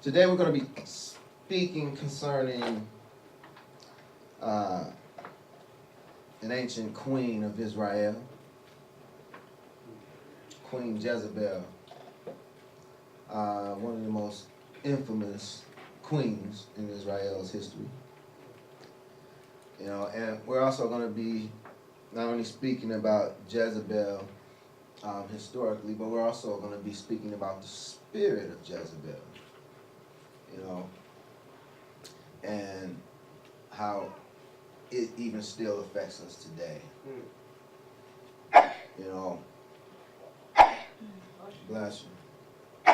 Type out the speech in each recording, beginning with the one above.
Today we're going to be speaking concerning an ancient queen of Israel, Queen Jezebel, one of the most infamous queens in Israel's history. And we're also going to be not only speaking about Jezebel historically, but we're also going to be speaking about the spirit of Jezebel. And how it even still affects us today. Bless you.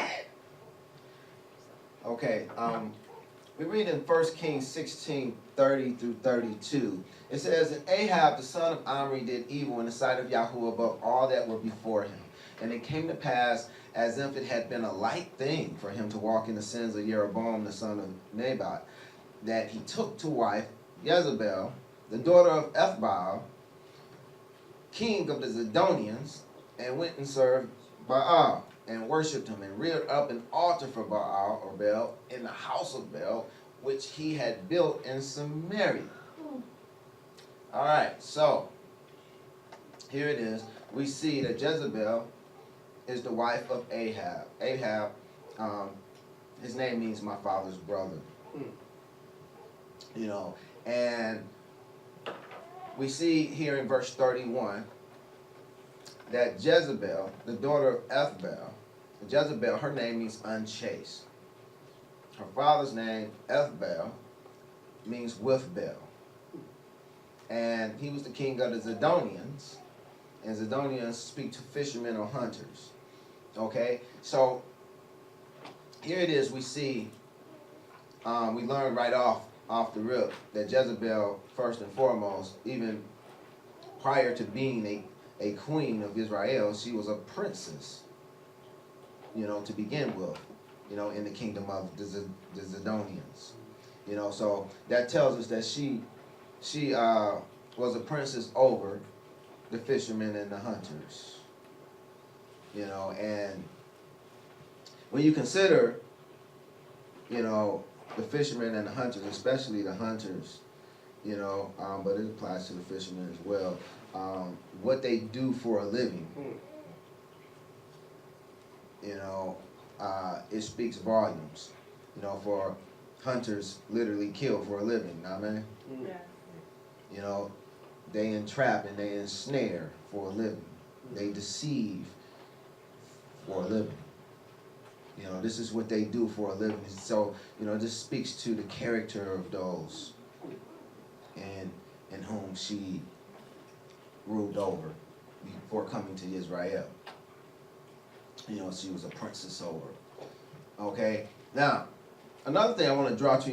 Okay, we read in 1 Kings 16:30 through 32. It says, "And Ahab the son of Omri did evil in the sight of Yahweh above all that were before him. And it came to pass, as if it had been a light thing for him to walk in the sins of Jeroboam the son of Nebat, that he took to wife Jezebel, the daughter of Ethbaal, king of the Zidonians, and went and served Baal, and worshipped him, and reared up an altar for Baal or Baal in the house of Baal, which he had built in Samaria." All right, so here it is. We see that Jezebel is the wife of Ahab. Ahab, his name means my father's brother. And we see here in verse 31 that Jezebel, the daughter of Ethbaal, Jezebel, her name means unchaste. Her father's name, Ethbaal, means with Baal. And he was the king of the Zidonians, and Zidonians speak to fishermen or hunters. Okay, so here it is. We see, we learn right off the rip that Jezebel, first and foremost, even prior to being a queen of Israel, she was a princess, to begin with, in the kingdom of the Zidonians. So that tells us that she was a princess over the fishermen and the hunters. And when you consider, the fishermen and the hunters, especially the hunters, but it applies to the fishermen as well, what they do for a living, it speaks volumes. For hunters literally kill for a living, amen? Yeah. They entrap and they ensnare for a living. They deceive for a living. This is what they do for a living. So, this speaks to the character of those in whom she ruled over before coming to Israel. She was a princess over. Okay. Now, another thing I want to draw to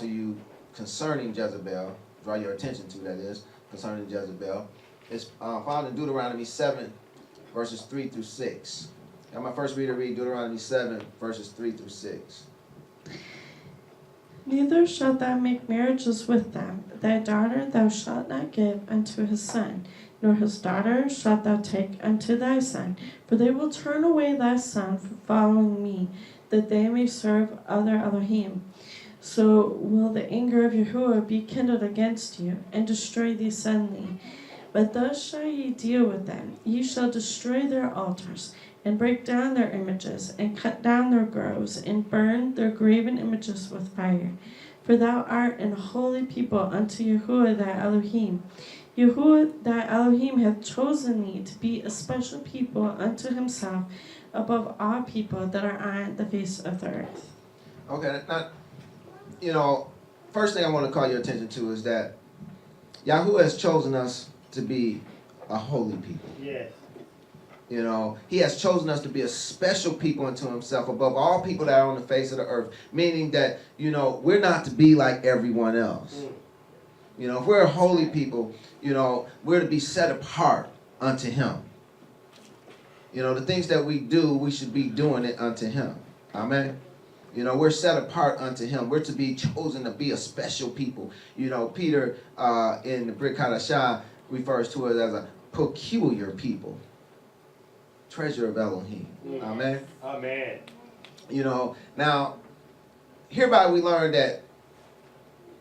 you concerning Jezebel, draw your attention to, that is, concerning Jezebel, is found in Deuteronomy 7, verses 3 through 6. I'm my first reader read Deuteronomy 7, verses 3 through 6. "Neither shalt thou make marriages with them. Thy daughter thou shalt not give unto his son, nor his daughter shalt thou take unto thy son, for they will turn away thy son from following me, that they may serve other Elohim. So will the anger of Yahuwah be kindled against you, and destroy thee suddenly. But thus shall ye deal with them. Ye shall destroy their altars, and break down their images, and cut down their groves, and burn their graven images with fire. For thou art an holy people unto Yahuwah thy Elohim. Yahuwah thy Elohim hath chosen thee to be a special people unto himself above all people that are on the face of the earth." Okay, now, first thing I want to call your attention to is that Yahuwah has chosen us to be a holy people. Yes. He has chosen us to be a special people unto himself above all people that are on the face of the earth. Meaning that, we're not to be like everyone else. If we're a holy people, we're to be set apart unto him. The things that we do, we should be doing it unto him. Amen. We're set apart unto him. We're to be chosen to be a special people. Peter in the Brit Hadashah refers to it as a peculiar people. Treasure of Elohim. Amen. Amen. You know, now, hereby we learn that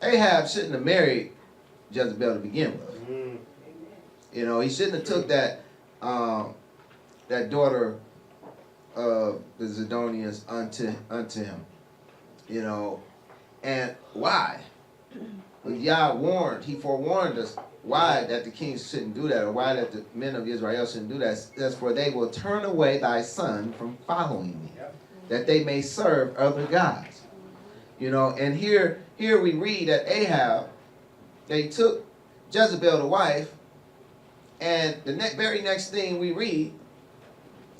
Ahab shouldn't have married Jezebel to begin with. You know, he shouldn't have took that that daughter of the Zidonians unto him. You know, and why? Yah he forewarned us why that the kings shouldn't do that, or why that the men of Israel shouldn't do that. That's for they will turn away thy son from following me, that they may serve other gods. You know, and here we read that Ahab, they took Jezebel the wife, and the very next thing we read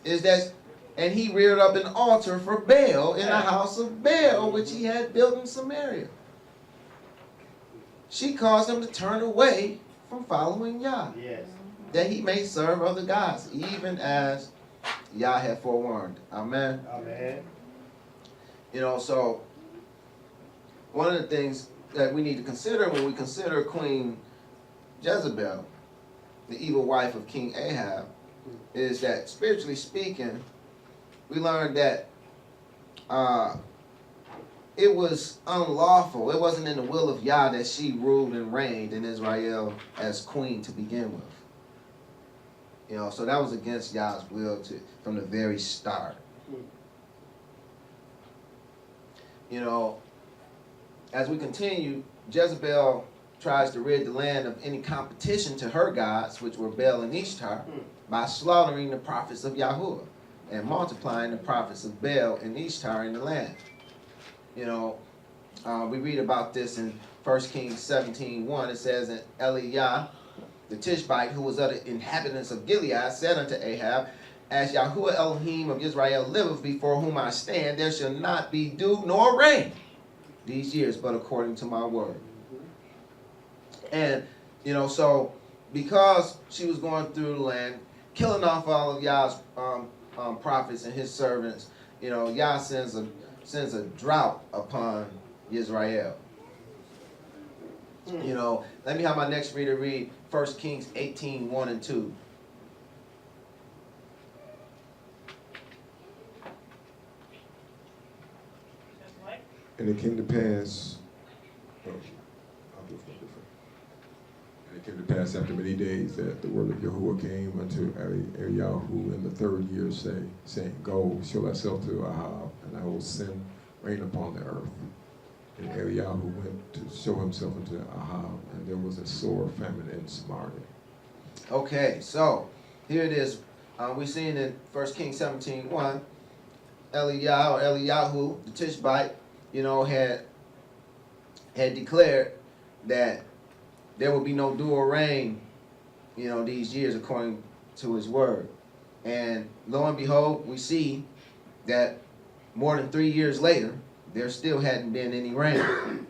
is that, and he reared up an altar for Baal in the house of Baal, which he had built in Samaria. She caused him to turn away from following Yah, that he may serve other gods, even as Yah had forewarned. Amen. Amen. You know, so one of the things that we need to consider when we consider Queen Jezebel, the evil wife of King Ahab, is that spiritually speaking, we learned that it was unlawful. It wasn't in the will of Yah that she ruled and reigned in Israel as queen to begin with. You know, so that was against Yah's will from the very start. You know, as we continue, Jezebel tries to rid the land of any competition to her gods, which were Baal and Ishtar, by slaughtering the prophets of Yahuwah and multiplying the prophets of Baal and Ishtar in the land. You know, we read about this in 1 Kings 17:1. It says, and Eliah, the Tishbite, who was of the inhabitants of Gilead, said unto Ahab, as Yahuwah Elohim of Israel liveth, before whom I stand, there shall not be dew nor rain these years, but according to my word. And, you know, so because she was going through the land, killing off all of Yah's prophets and his servants, you know, Yah sends a drought upon Israel. You know, let me have my next reader read 1 Kings 18:1 and 2. And it came to pass, I'll do it different. And it came to pass after many days that the word of Yahuwah came unto Eliyahu in the 3rd year, saying, Go, show thyself to Ahab, and I will send rain upon the earth. And Eliyahu went to show himself unto Ahab, and there was a sore famine in Samaria. Okay, so here it is. We've seen in 1 Kings 17:1, Eliyahu, the Tishbite, you know, had declared that there would be no dew or rain, you know, these years according to his word. And lo and behold, we see that more than 3 years later, there still hadn't been any rain.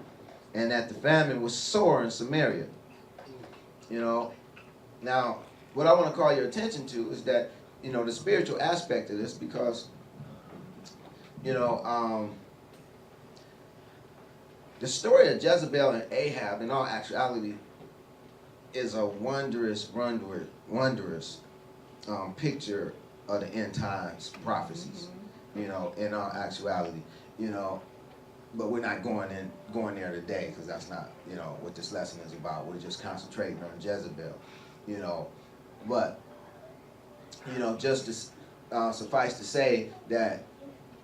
And that the famine was sore in Samaria. You know, now, what I want to call your attention to is that, you know, the spiritual aspect of this, because, you know, the story of Jezebel and Ahab, in all actuality, is a wondrous picture of the end times prophecies. You know, in all actuality, you know, but we're not going there today, because that's not, you know, what this lesson is about. We're just concentrating on Jezebel, you know, but, you know, just to suffice to say that,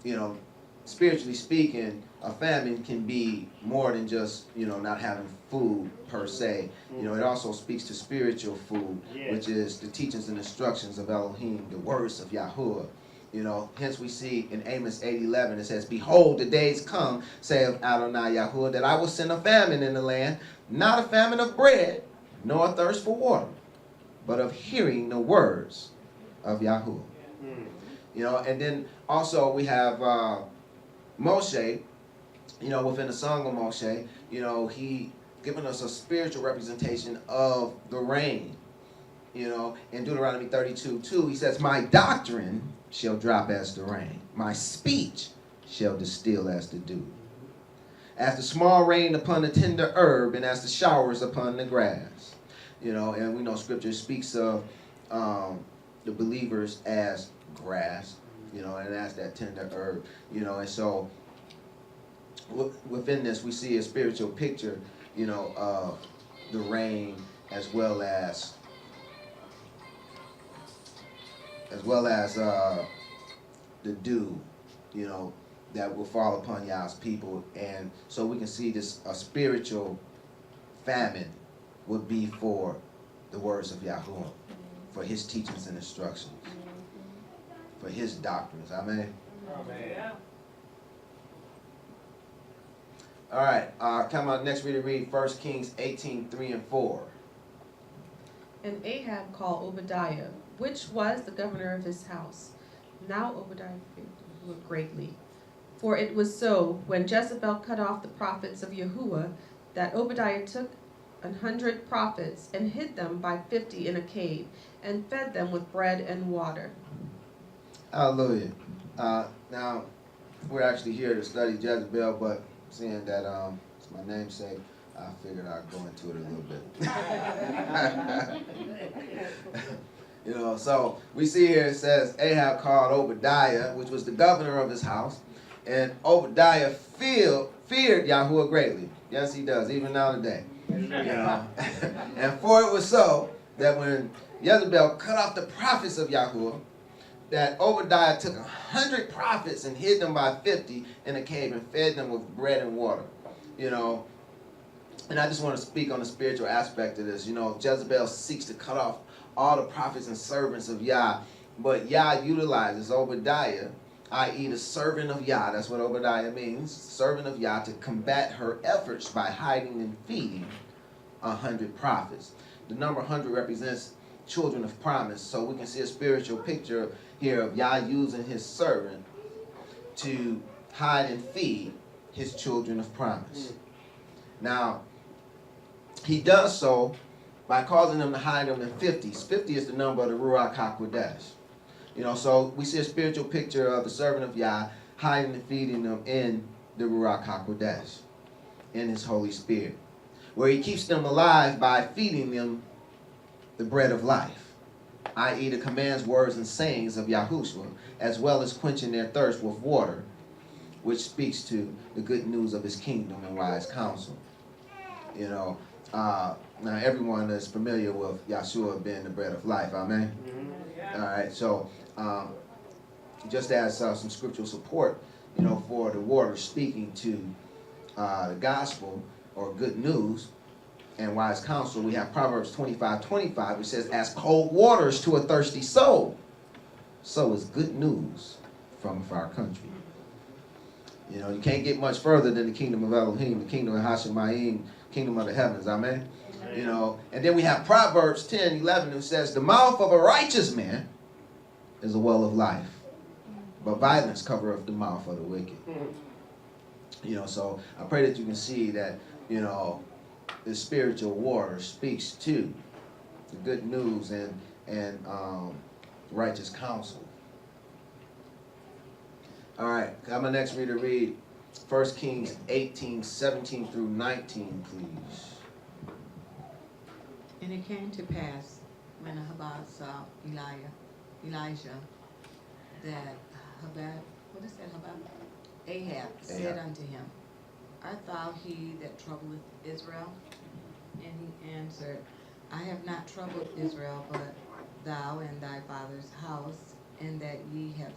you know, spiritually speaking, a famine can be more than just, you know, not having food per se. You know, it also speaks to spiritual food, which is the teachings and instructions of Elohim, the words of Yahuwah. You know, hence we see in Amos 8:11, it says, Behold, the days come, saith Adonai Yahuwah, that I will send a famine in the land, not a famine of bread, nor a thirst for water, but of hearing the words of Yahuwah. You know, and then also we have Moshe, you know, within the Song of Moshe, you know, he given us a spiritual representation of the rain. You know, in Deuteronomy 32:2, he says, My doctrine shall drop as the rain. My speech shall distill as the dew. As the small rain upon the tender herb, and as the showers upon the grass. You know, and we know Scripture speaks of the believers as grass. You know, and that's that tender herb. You know, and so within this, we see a spiritual picture, you know, of the rain as well as the dew, you know, that will fall upon Yah's people. And so we can see this, a spiritual famine would be for the words of Yahuwah, for his teachings and instructions, for his doctrines. Amen. Amen. All right, come on, next read 1 Kings 18:3-4. And Ahab called Obadiah, which was the governor of his house. Now Obadiah feared Yahuwah greatly. For it was so, when Jezebel cut off the prophets of Yahuwah, that Obadiah took 100 prophets and hid them by 50 in a cave, and fed them with bread and water. Hallelujah. Now, we're actually here to study Jezebel, but seeing that it's my namesake, I figured I'd go into it a little bit. You know, so we see here it says Ahab called Obadiah, which was the governor of his house, and Obadiah feared Yahuwah greatly. Yes, he does, even now today. You know, and for it was so that when Jezebel cut off the prophets of Yahuwah, that Obadiah took 100 prophets and hid them by 50 in a cave and fed them with bread and water. You know, and I just want to speak on the spiritual aspect of this. You know, Jezebel seeks to cut off all the prophets and servants of Yah, but Yah utilizes Obadiah, i.e. the servant of Yah, that's what Obadiah means, servant of Yah, to combat her efforts by hiding and feeding 100 prophets. The number 100 represents children of promise, so we can see a spiritual picture here of Yah using his servant to hide and feed his children of promise. Now, he does so by causing them to hide them in 50s. 50 is the number of the Ruach HaKodesh. You know, so we see a spiritual picture of the servant of Yah hiding and feeding them in the Ruach HaKodesh, in his Holy Spirit, where he keeps them alive by feeding them the bread of life, i.e. the commands, words, and sayings of Yahushua, as well as quenching their thirst with water, which speaks to the good news of his kingdom and wise counsel. You know, now everyone is familiar with Yahshua being the bread of life. Amen. All right, so just as some scriptural support, you know, for the water speaking to the gospel or good news and wise counsel, we have Proverbs 25:25, which says, as cold waters to a thirsty soul, so is good news from a far country. You know, you can't get much further than the kingdom of Elohim, the kingdom of Hashemayim, kingdom of the heavens. Amen. You know, and then we have Proverbs 10:11, who says, the mouth of a righteous man is a well of life, but violence covereth the mouth of the wicked. You know, so I pray that you can see that, you know, the spiritual water speaks to the good news and righteous counsel. All right, I'm the next reader. Read 1 Kings 18:17-19, please. And it came to pass, when Ahab saw Elijah, that Ahab said unto him, art thou he that troubleth Israel? And he answered, I have not troubled Israel, but thou and thy father's house, and that ye have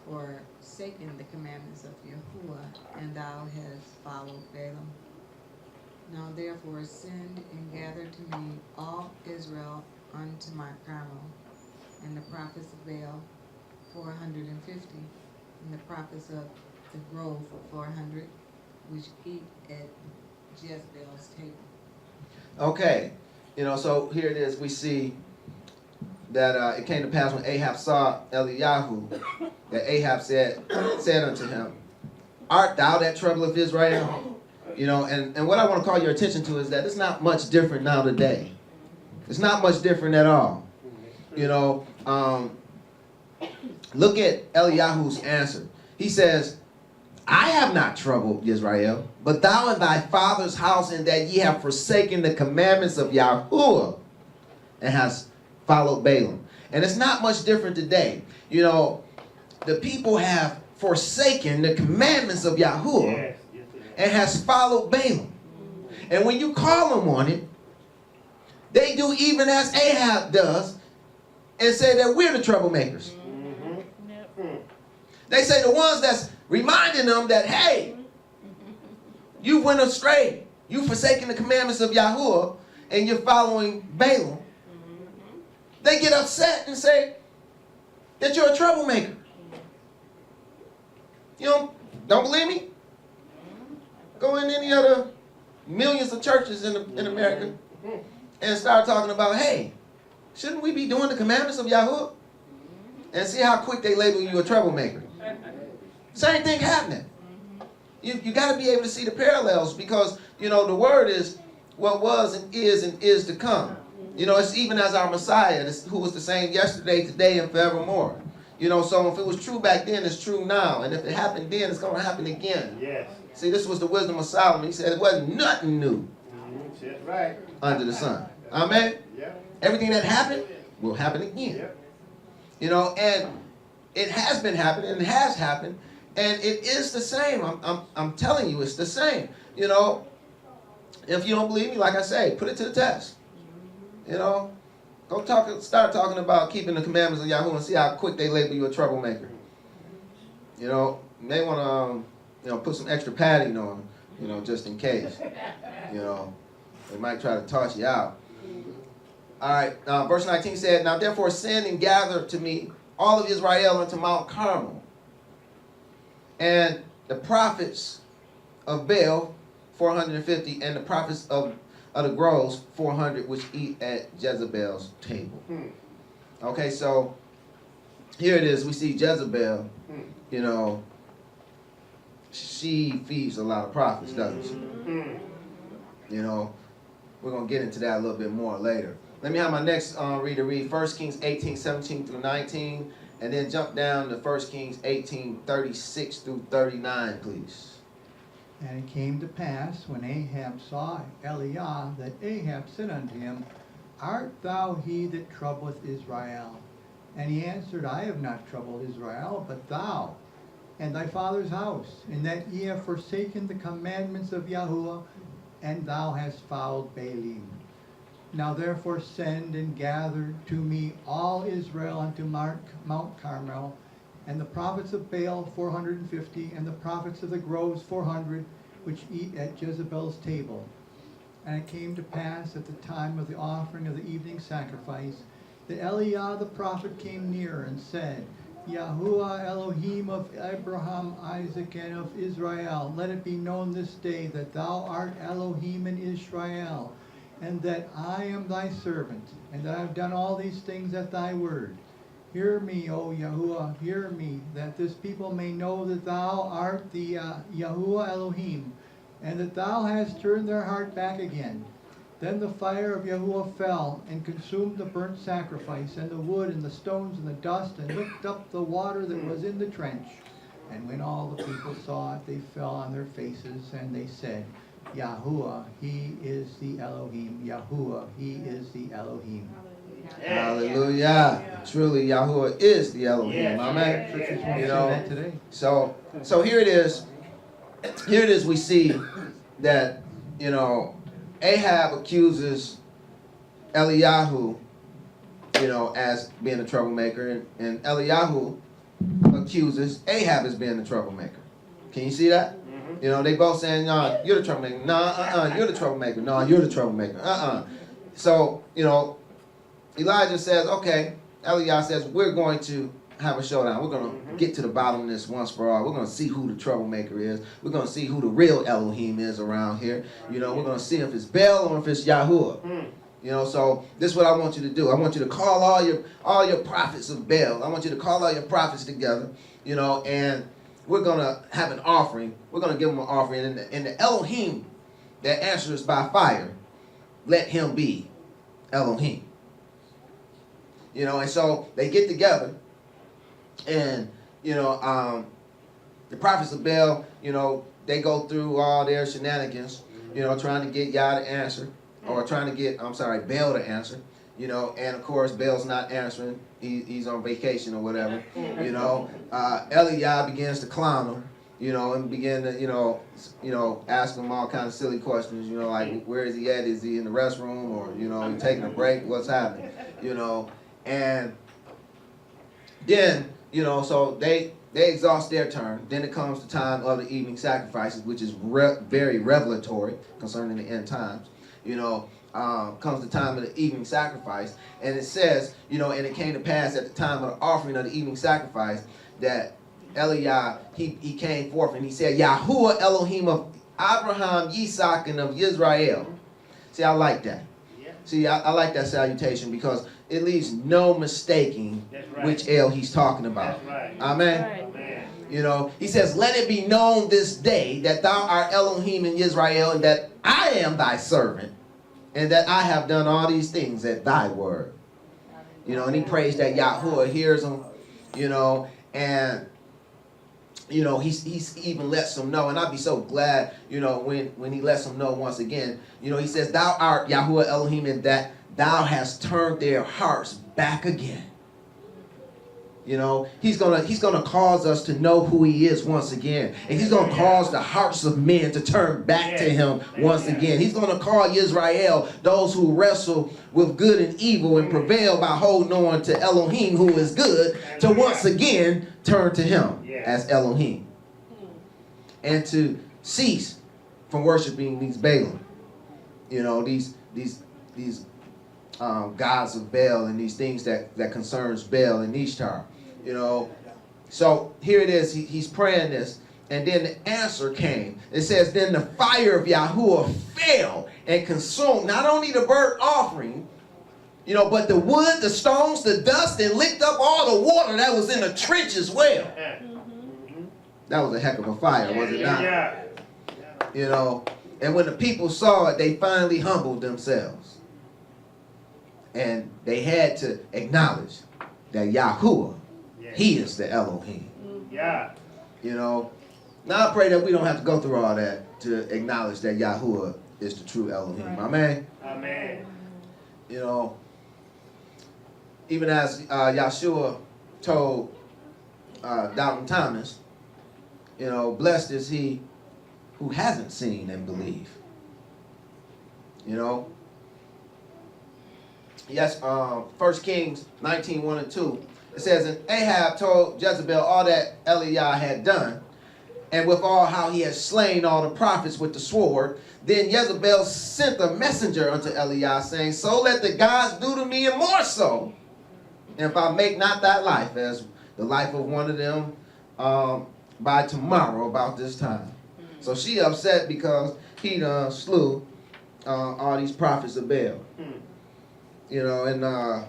forsaken the commandments of Yahuwah, and thou hast followed Balaam. Now therefore send and gather to me all Israel unto my Carmel, and the prophets of Baal 450, and the prophets of the grove 400, which eat at Jezebel's table. Okay, you know, so here it is. We see that it came to pass when Ahab saw Eliyahu, that Ahab said unto him, art thou that troubleth Israel? You know, and what I want to call your attention to is that it's not much different now today. It's not much different at all. You know, look at Eliyahu's answer. He says, I have not troubled Israel, but thou and thy father's house, in that ye have forsaken the commandments of Yahuwah and has followed Balaam. And it's not much different today. You know, the people have forsaken the commandments of Yahuwah Yes, yes, it is. and has followed Balaam. And when you call them on it, they do even as Ahab does and say that we're the troublemakers. They say the ones that's reminding them that, hey, you went astray. You forsaken the commandments of Yahuwah and you're following Balaam. They get upset and say that you're a troublemaker. You don't believe me? Go in any other millions of churches in America and start talking about, hey, shouldn't we be doing the commandments of Yahuwah? And see how quick they label you a troublemaker. Same thing happening. You got to be able to see the parallels because, the word is what was and is to come. It's even as our Messiah, who was the same yesterday, today, and forevermore. So if it was true back then, it's true now. And if it happened then, it's going to happen again. Yes. See, this was the wisdom of Solomon. He said it wasn't nothing new That's right. under the sun. Amen? Yep. Everything that happened will happen again. Yep. And it has been happening and it has happened. And it is the same. I'm telling you, it's the same. If you don't believe me, like I say, put it to the test. Go start talking about keeping the commandments of Yahuwah and see how quick they label you a troublemaker. You may want to, put some extra padding on, just in case. They might try to toss you out. All right, verse 19 said, "Now therefore send and gather to me all of Israel unto Mount Carmel, and the prophets of Baal 450, and the prophets of the groves 400, which eat at Jezebel's table." Okay, so here it is. We see Jezebel, she feeds a lot of prophets, doesn't she? We're going to get into that a little bit more later. Let me have my next reader read 1 Kings 18, 17 through 19, and then jump down to 1 Kings 18, 36 through 39, please. And it came to pass, when Ahab saw Eliah, that Ahab said unto him, Art thou he that troubleth Israel? And he answered, I have not troubled Israel, but thou, and thy father's house, in that ye have forsaken the commandments of Yahuwah, and thou hast followed Baalim. Now therefore send and gather to me all Israel unto Mount Carmel, and the prophets of Baal 450, and the prophets of the groves 400, which eat at Jezebel's table. And it came to pass at the time of the offering of the evening sacrifice, that Eliah the prophet came near and said, Yahuwah Elohim of Abraham, Isaac, and of Israel, let it be known this day that thou art Elohim in Israel, and that I am thy servant, and that I have done all these things at thy word. Hear me, O Yahuwah, hear me, that this people may know that thou art the Yahuwah Elohim, and that thou hast turned their heart back again. Then the fire of Yahuwah fell, and consumed the burnt sacrifice, and the wood, and the stones, and the dust, and licked up the water that was in the trench. And when all the people saw it, they fell on their faces, and they said, Yahuwah, he is the Elohim. Yahuwah, he is the Elohim. Hallelujah. Truly, Yahuwah is the Elohim. Yes. Amen. Churches won't say that today. So here it is. Here it is. We see that Ahab accuses Eliyahu, as being a troublemaker, and Eliyahu accuses Ahab as being the troublemaker. Can you see that? They both saying, "No, you're the troublemaker. No, you're the troublemaker. No, you're the troublemaker. So Elijah says, "Okay." Eliyahu says, "We're going to have a showdown. We're going to get to the bottom of this once for all. We're going to see who the troublemaker is. We're going to see who the real Elohim is around here. We're going to see if it's Baal or if it's Yahuwah." So this is what I want you to do. I want you to call all your prophets of Baal. I want you to call all your prophets together, and we're going to have an offering. We're going to give them an offering. And the Elohim that answers by fire, let him be Elohim. And so they get together, and the prophets of Baal, they go through all their shenanigans, trying to get Yah to answer, or trying to get Baal to answer, you know, and of course Baal's not answering. He's on vacation or whatever, you know. Eliah begins to clown him, you know, and begin to, you know, ask him all kind of silly questions, you know, like where is he at? Is he in the restroom, or, you know, he taking a break? What's happening, you know? And then, you know, so they exhaust their turn. Then it comes the time of the evening sacrifices, which is very revelatory concerning the end times. You know, comes the time of the evening sacrifice, and it says, you know, and it came to pass at the time of the offering of the evening sacrifice that Eliah, he came forth and he said, Yahuwah Elohim of Abraham, Yitzhak, and of Israel. See, I like that. See, I like that salutation because it leaves no mistaking which El he's talking about. Amen. Amen. You know, he says, let it be known this day that thou art Elohim in Israel, and that I am thy servant, and that I have done all these things at thy word. You know, and he prays that Yahuwah hears him, you know, and, you know, he's even lets them know, and I'd be so glad, you know, when he lets them know once again, you know, he says, thou art Yahuwah Elohim, and that thou hast turned their hearts back again. You know, he's gonna cause us to know who he is once again. And he's gonna cause the hearts of men to turn back to him once again. He's gonna call Israel those who wrestle with good and evil and prevail by holding on to Elohim, who is good, to once again turn to him as Elohim. And to cease from worshiping these Balaam. You know, these gods of Baal and these things that concerns Baal and Ishtar. You know, so here it is. He's praying this, and then the answer came. It says, then the fire of Yahuwah fell and consumed not only the burnt offering, you know, but the wood, the stones, the dust, and licked up all the water that was in the trench as well. That was a heck of a fire, was it not? You know, and when the people saw it, they finally humbled themselves. And they had to acknowledge that Yahuwah, he is the Elohim. Yeah. You know, now I pray that we don't have to go through all that to acknowledge that Yahuwah is the true Elohim. Amen. Amen. You know, even as Yahshua told Doubting Thomas, you know, blessed is he who hasn't seen and believed. You know. Yes, 1 Kings 19, 1 and 2. It says, and Ahab told Jezebel all that Eliah had done, and with all how he had slain all the prophets with the sword. Then Jezebel sent a messenger unto Eliah, saying, so let the gods do to me, and more so, if I make not thy life as the life of one of them by tomorrow about this time. So she upset because he slew all these prophets of Baal. You know, and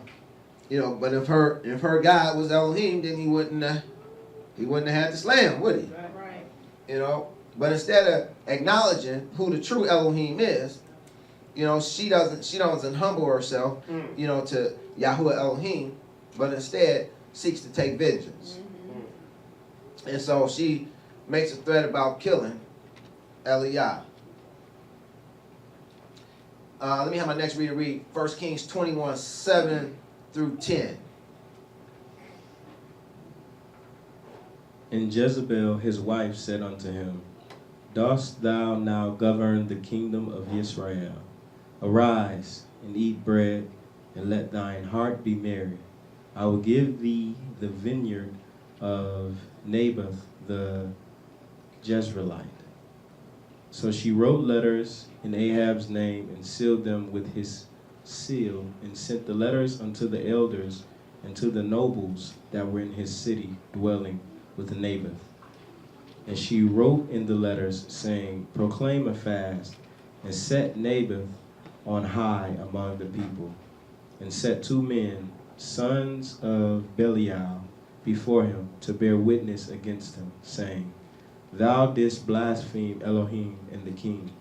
you know, but if her God was Elohim, then he wouldn't have had to slay him, would he? Right. You know, but instead of acknowledging who the true Elohim is, you know, she doesn't humble herself, you know, to Yahuwah Elohim, but instead seeks to take vengeance. And so she makes a threat about killing Eliah. Let me have my next reader read 1 Kings 21, 7 through 10. And Jezebel his wife said unto him, dost thou now govern the kingdom of Israel? Arise, and eat bread, and let thine heart be merry. I will give thee the vineyard of Naboth the Jezreelite. So she wrote letters in Ahab's name, and sealed them with his seal, and sent the letters unto the elders and to the nobles that were in his city, dwelling with Naboth. And she wrote in the letters, saying, proclaim a fast, and set Naboth on high among the people, and set 2 men, sons of Belial, before him, to bear witness against him, saying, thou didst blaspheme Elohim and the king,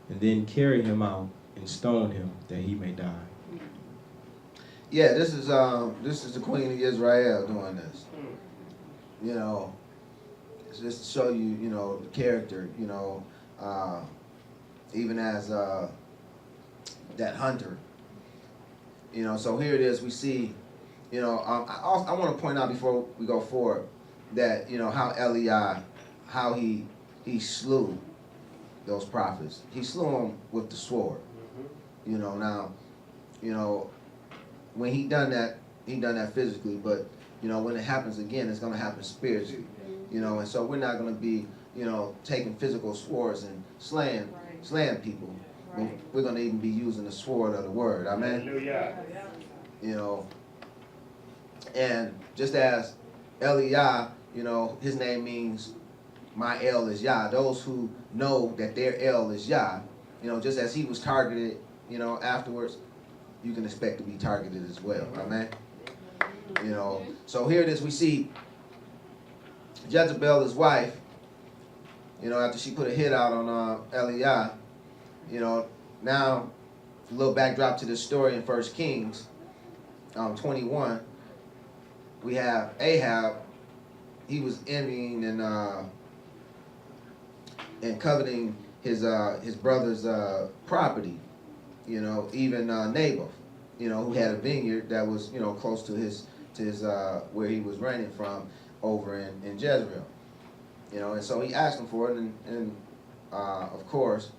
and then carry him out and stone him that he may die. Yeah, this is the Queen of Israel doing this. You know, it's just to show you, you know, the character. You know, even as that hunter, You know, so here it is. We see, you know, I want to point out before we go forward that, you know, how Eliah, how he slew those prophets. He slew them with the sword. You know, now, you know, when he done that physically, but, you know, when it happens again, it's going to happen spiritually. You know, and so we're not going to be, you know, taking physical swords and slaying people. Right. We're going to even be using the sword of the word. Amen. Hallelujah. You know, and just as Eliah, you know, his name means my El is Yah. Those who know that their El is Yah, you know, just as he was targeted, you know, afterwards, you can expect to be targeted as well. Amen. You know, so here it is. We see Jezebel, his wife, you know, after she put a hit out on Eliah, you know, now a little backdrop to this story in 1 Kings 21. We have Ahab. He was envying and coveting his brother's property. You know, even Naboth, you know, who had a vineyard that was, you know, close to his where he was reigning from over in Jezreel. You know, and so he asked him for it, and of course,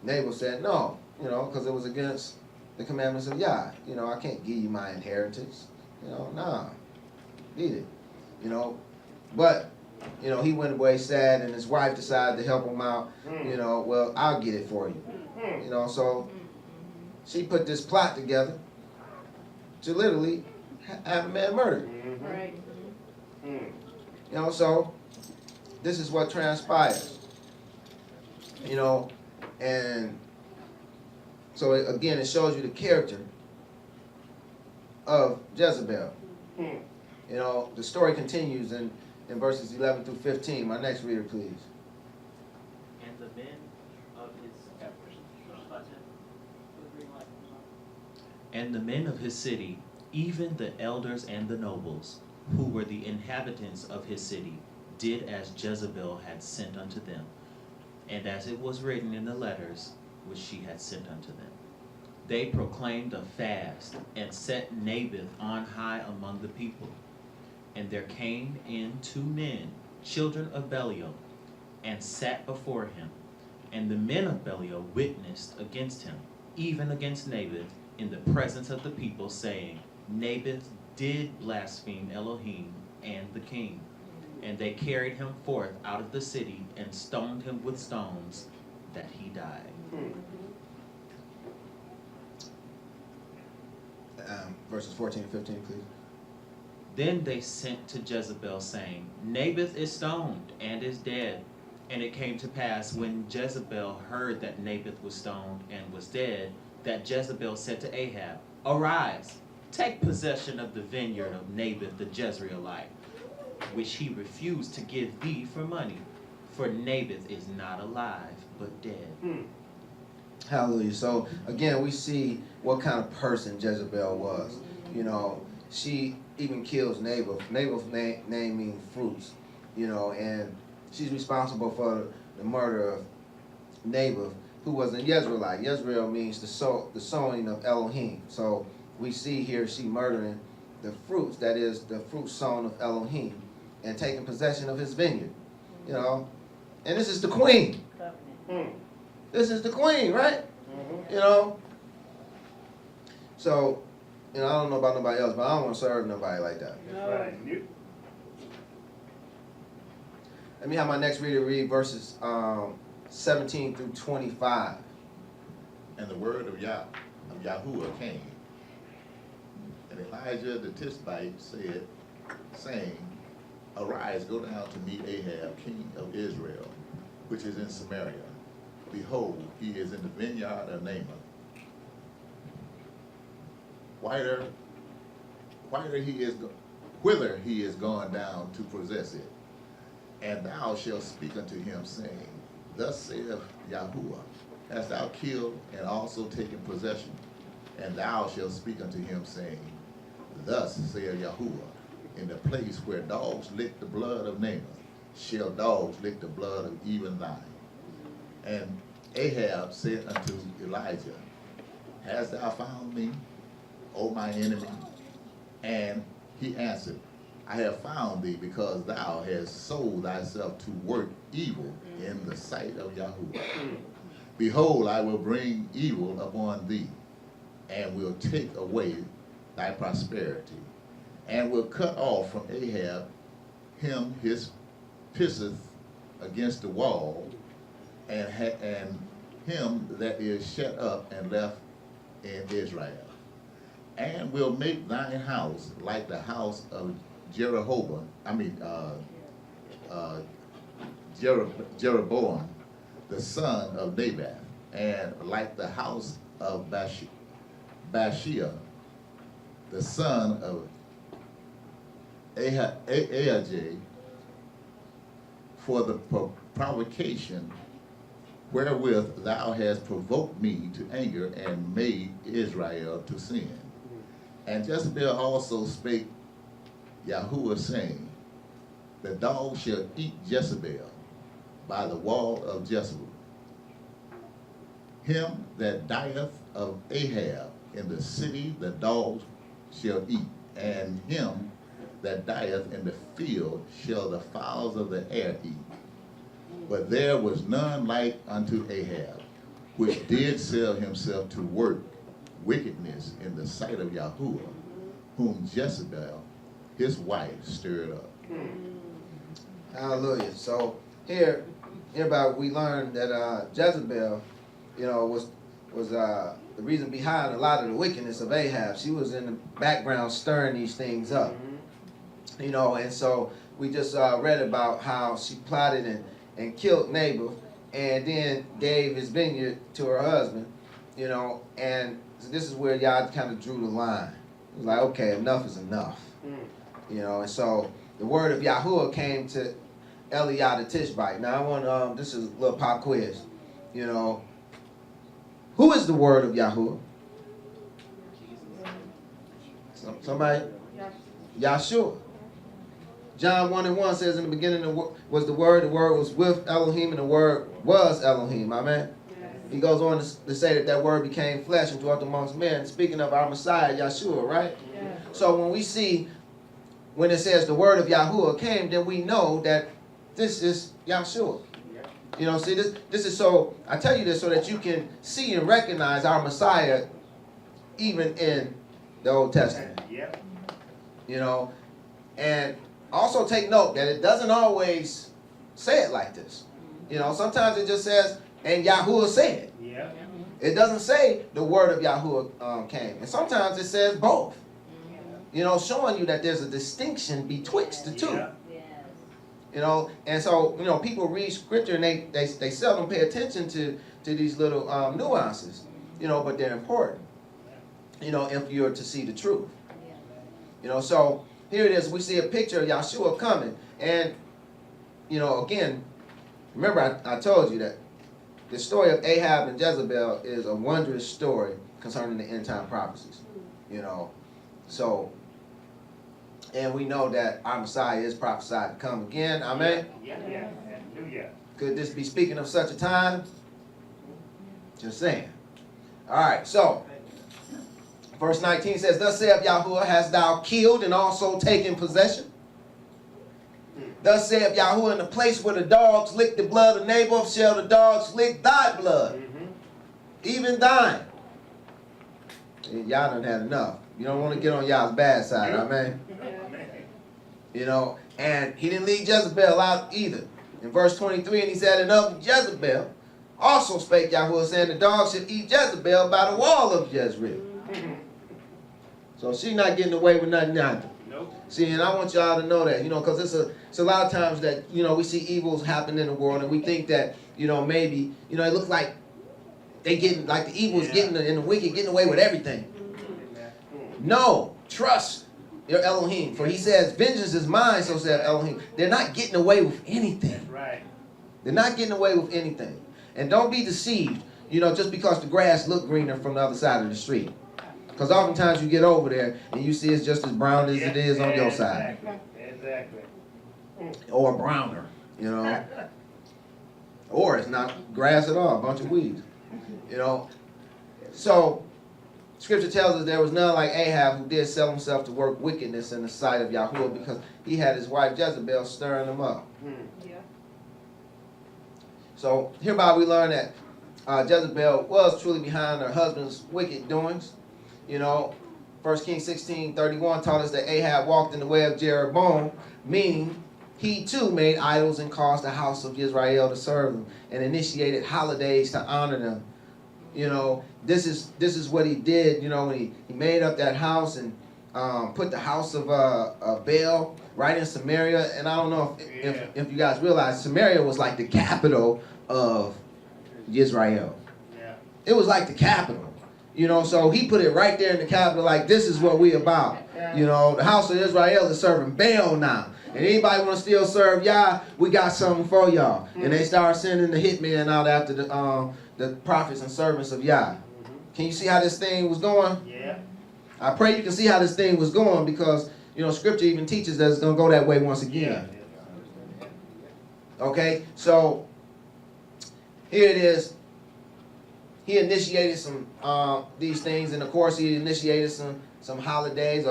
Naboth said no, you know, because it was against the commandments of Yah. You know, I can't give you my inheritance. You know, nah, beat it. You know, but, you know, he went away sad, and his wife decided to help him out. You know, well, I'll get it for you. You know, so she put this plot together to literally have a man murdered. Right. You know, so this is what transpires. You know, and so again, it shows you the character of Jezebel. You know, the story continues in verses 11 through 15. My next reader, please. And the men of his And the men of his city, even the elders and the nobles, who were the inhabitants of his city, did as Jezebel had sent unto them, and as it was written in the letters which she had sent unto them. They proclaimed a fast, and set Naboth on high among the people. And there came in 2 men, children of Belial, and sat before him. And the men of Belial witnessed against him, even against Naboth, in the presence of the people, saying, Naboth did blaspheme Elohim and the king. And they carried him forth out of the city, and stoned him with stones, that he died. Verses 14 and 15, please. Then they sent to Jezebel, saying, Naboth is stoned, and is dead. And it came to pass, when Jezebel heard that Naboth was stoned and was dead, that Jezebel said to Ahab, Arise, take possession of the vineyard of Naboth the Jezreelite, which he refused to give thee for money. For Naboth is not alive, but dead. Hallelujah. So again, we see what kind of person Jezebel was. You know, she even kills Naboth. Naboth's name means fruits. You know, and she's responsible for the murder of Naboth, who was an Jezreelite. Jezreel means the sowing of Elohim. So we see here she murdering the fruits, that is the fruit sown of Elohim, and taking possession of his vineyard. You know, and this is the queen. This is the queen, right? You know. So, you know, I don't know about nobody else, but I don't want to serve nobody like that. That's right. Let me have my next reader read verses 17 through 25. And the word of Yahuwah came. And Elijah the Tishbite said, saying, Arise, go down to meet Ahab, king of Israel, which is in Samaria. Behold, he is in the vineyard of Naboth. Whither he is gone down to possess it. And thou shalt speak unto him, saying, Thus saith Yahuwah, hast thou killed and also taken possession? And thou shalt speak unto him, saying, Thus saith Yahuwah, in the place where dogs lick the blood of Naboth, shall dogs lick the blood of even thine. And Ahab said unto Elijah, Hast thou found me? O my enemy? And he answered, I have found thee because thou hast sold thyself to work evil in the sight of Yahuwah. Behold, I will bring evil upon thee, and will take away thy prosperity, and will cut off from Ahab him his pisseth against the wall, and him that is shut up and left in Israel, and will make thine house like the house of Jeroboam, Jeroboam, the son of Nebat, and like the house of Bathsheba, the son of Ahijah, for the provocation wherewith thou hast provoked me to anger and made Israel to sin. And Jezebel also spake Yahuwah, saying, the dog shall eat Jezebel by the wall of Jezebel. Him that dieth of Ahab in the city the dogs shall eat, and him that dieth in the field shall the fowls of the air eat. But there was none like unto Ahab, which did sell himself to work wickedness in the sight of Yahuwah, whom Jezebel, his wife, stirred up. Hallelujah. So here, hereby we learn that Jezebel, was the reason behind a lot of the wickedness of Ahab. She was in the background stirring these things up. And so we just read about how she plotted and killed Nabal, and then gave his vineyard to her husband, and so this is where y'all kind of drew the line. It was like, okay, enough is enough. And so the word of Yahuwah came to Eliah the Tishbite. Now I want this is a little pop quiz. Who is the word of Yahuwah? Somebody? Yahshua. John 1:1 says, in the beginning was the word was with Elohim, and the word was Elohim. Amen? Yes. He goes on to say that word became flesh and dwelt amongst men, speaking of our Messiah, Yahshua, right? Yes. So when it says the word of Yahuwah came, then we know that this is Yahshua. See, this is so, I tell you this so that you can see and recognize our Messiah even in the Old Testament. And also take note that it doesn't always say it like this. Sometimes it just says, and Yahuwah said. It doesn't say the word of Yahuwah came. And sometimes it says both. Showing you that there's a distinction betwixt the two. And so, people read scripture and they seldom pay attention to these little nuances, but they're important, if you're to see the truth. So here it is. We see a picture of Yahshua coming. And, again, remember I told you that the story of Ahab and Jezebel is a wondrous story concerning the end time prophecies. So, and we know that our Messiah is prophesied to come again. Amen? Hallelujah. Could this be speaking of such a time? Just saying. All right, so verse 19 says, thus saith Yahuwah, hast thou killed and also taken possession? Thus saith Yahuwah, in the place where the dogs lick the blood of Naboth, shall the dogs lick thy blood, even thine. And y'all done had enough. You don't want to get on y'all's bad side, amen? And he didn't leave Jezebel out either. In verse 23, and he said, and of Jezebel also spake Yahuwah, saying, the dogs should eat Jezebel by the wall of Jezreel. So she's not getting away with nothing either. Nope. See, and I want y'all to know that, because it's a lot of times that, we see evils happen in the world, and we think that, maybe, it looks like they getting, like the evil is getting, and the wicked getting away with everything. No, trust your Elohim, for he says, vengeance is mine, so said Elohim. They're not getting away with anything. That's right. They're not getting away with anything. And don't be deceived, just because the grass look greener from the other side of the street. Because oftentimes you get over there and you see it's just as brown as it is on your side. Exactly. Or browner, Or it's not grass at all, a bunch of weeds. So Scripture tells us there was none like Ahab who did sell himself to work wickedness in the sight of Yahuwah, because he had his wife Jezebel stirring him up. Yeah. So hereby we learn that Jezebel was truly behind her husband's wicked doings. You know, 1 Kings 16:31 taught us that Ahab walked in the way of Jeroboam, meaning he too made idols and caused the house of Israel to serve them and initiated holidays to honor them. You know, this is what he did. You know, when he made up that house and put the house of Baal right in Samaria. And I don't know if you guys realize, Samaria was like the capital of Israel. Yeah. It was like the capital. You know, so he put it right there in the capital, like, this is what we about. You know, the house of Israel is serving Baal now. And anybody want to still serve Yah, we got something for y'all. And they start sending the hitmen out after the prophets and servants of Yah. Can you see how this thing was going? Yeah. I pray you can see how this thing was going, because, you know, Scripture even teaches that it's going to go that way once again. Okay, so here it is. He initiated some these things, and of course he initiated some holidays,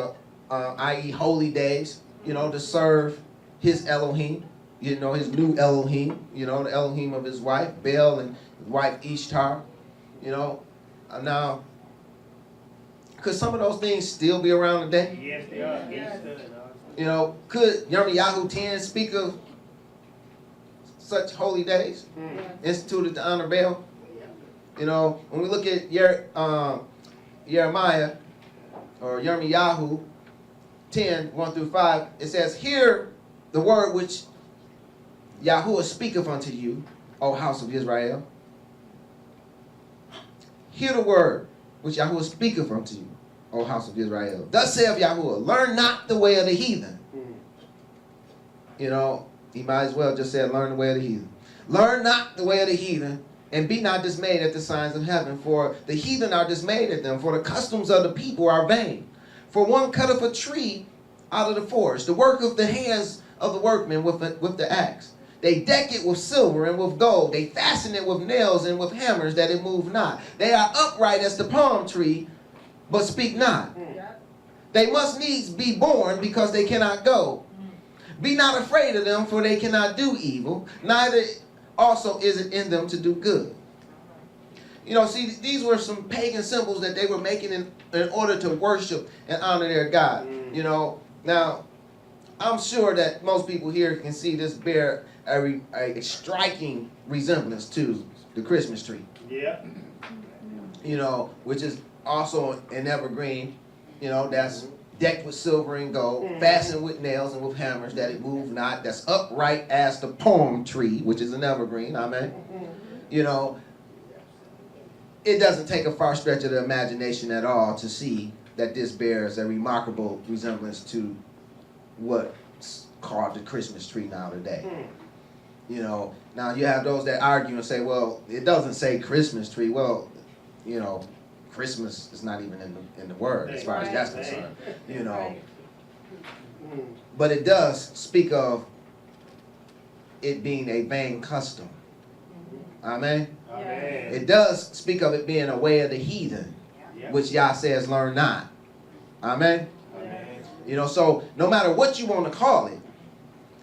i.e. holy days, you know, to serve his Elohim, you know, his new Elohim, you know, the Elohim of his wife, Baal, and his wife Ishtar, you know. Now, could some of those things still be around today? Yes, they are. Yes. You know, could Yirmiyahu 10 speak of such holy days instituted to honor Baal? You know, when we look at Jeremiah or Yirmiyahu 10, 1 through 5, it says, "Hear the word which Yahuwah speaketh unto you, O house of Israel. Hear the word which Yahuwah speaketh unto you, O house of Israel. Thus saith Yahuwah, learn not the way of the heathen." You know, he might as well just say, learn the way of the heathen. "Learn not the way of the heathen, and be not dismayed at the signs of heaven, for the heathen are dismayed at them, for the customs of the people are vain. For one cutteth a tree out of the forest, the work of the hands of the workmen with the axe. They deck it with silver and with gold. They fasten it with nails and with hammers, that it move not. They are upright as the palm tree, but speak not. They must needs be born, because they cannot go. Be not afraid of them, for they cannot do evil, neither also is it in them to do good." You know, see, these were some pagan symbols that they were making in order to worship and honor their God. You know, now, I'm sure that most people here can see this bear a striking resemblance to the Christmas tree. Yeah. You know, which is also an evergreen, you know, that's decked with silver and gold, fastened with nails and with hammers, that it move not, that's upright as the palm tree, which is an evergreen, amen. You know, it doesn't take a far stretch of the imagination at all to see that this bears a remarkable resemblance to what's called the Christmas tree now today. You know, now you have those that argue and say, well, it doesn't say Christmas tree. Well, you know, Christmas is not even in the word as far as that's concerned, you know. But it does speak of it being a vain custom. Amen. Amen. It does speak of it being a way of the heathen, which Yah says, learn not. Amen. Amen. You know, so no matter what you want to call it,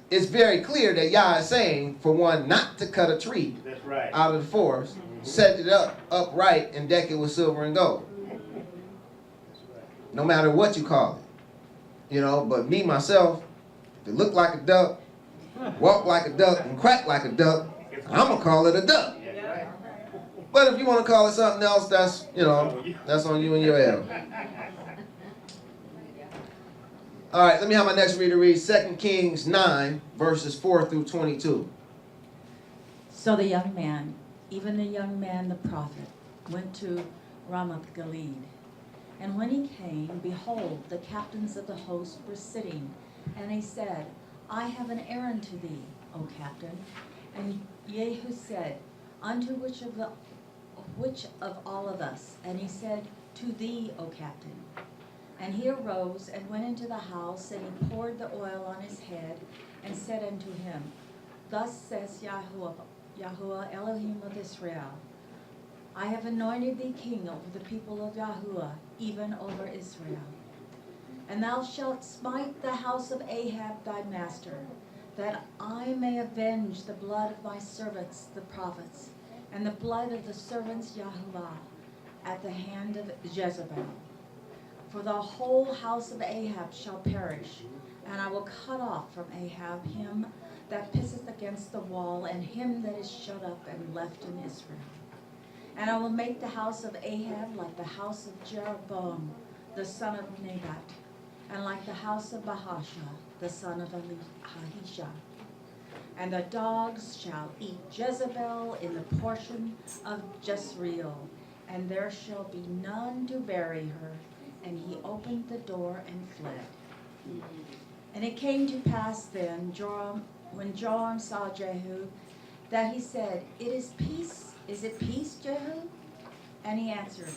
it's very clear that Yah is saying, for one, not to cut a tree That's right. out of the forest, set it up upright, and deck it with silver and gold. No matter what you call it. You know, but me, myself, if it look like a duck, walk like a duck, and quack like a duck, I'm going to call it a duck. That's right. But if you want to call it something else, that's, you know, that's on you and your L. All right, let me have my next reader read 2 Kings 9, verses 4 through 22. So the young man, even the young man the prophet, went to Ramoth Gilead. And when he came, behold, the captains of the host were sitting. And he said, I have an errand to thee, O captain. And Jehu said, unto which of all of us? And he said, to thee, O captain. And he arose and went into the house, and he poured the oil on his head, and said unto him, Thus says Yahuwah Elohim of Israel, I have anointed thee king over the people of Yahuwah, even over Israel. And thou shalt smite the house of Ahab thy master, that I may avenge the blood of my servants the prophets, and the blood of the servants Yahuwah, at the hand of Jezebel. For the whole house of Ahab shall perish, and I will cut off from Ahab him that pisseth against the wall, and him that is shut up and left in Israel. And I will make the house of Ahab like the house of Jeroboam, the son of Nebat, and like the house of Bahasha, the son of Ahisha. And the dogs shall eat Jezebel in the portion of Jezreel, and there shall be none to bury her. And he opened the door and fled. And it came to pass then, when Joram saw Jehu, that he said, It is peace. Is it peace, Jehu? And he answered,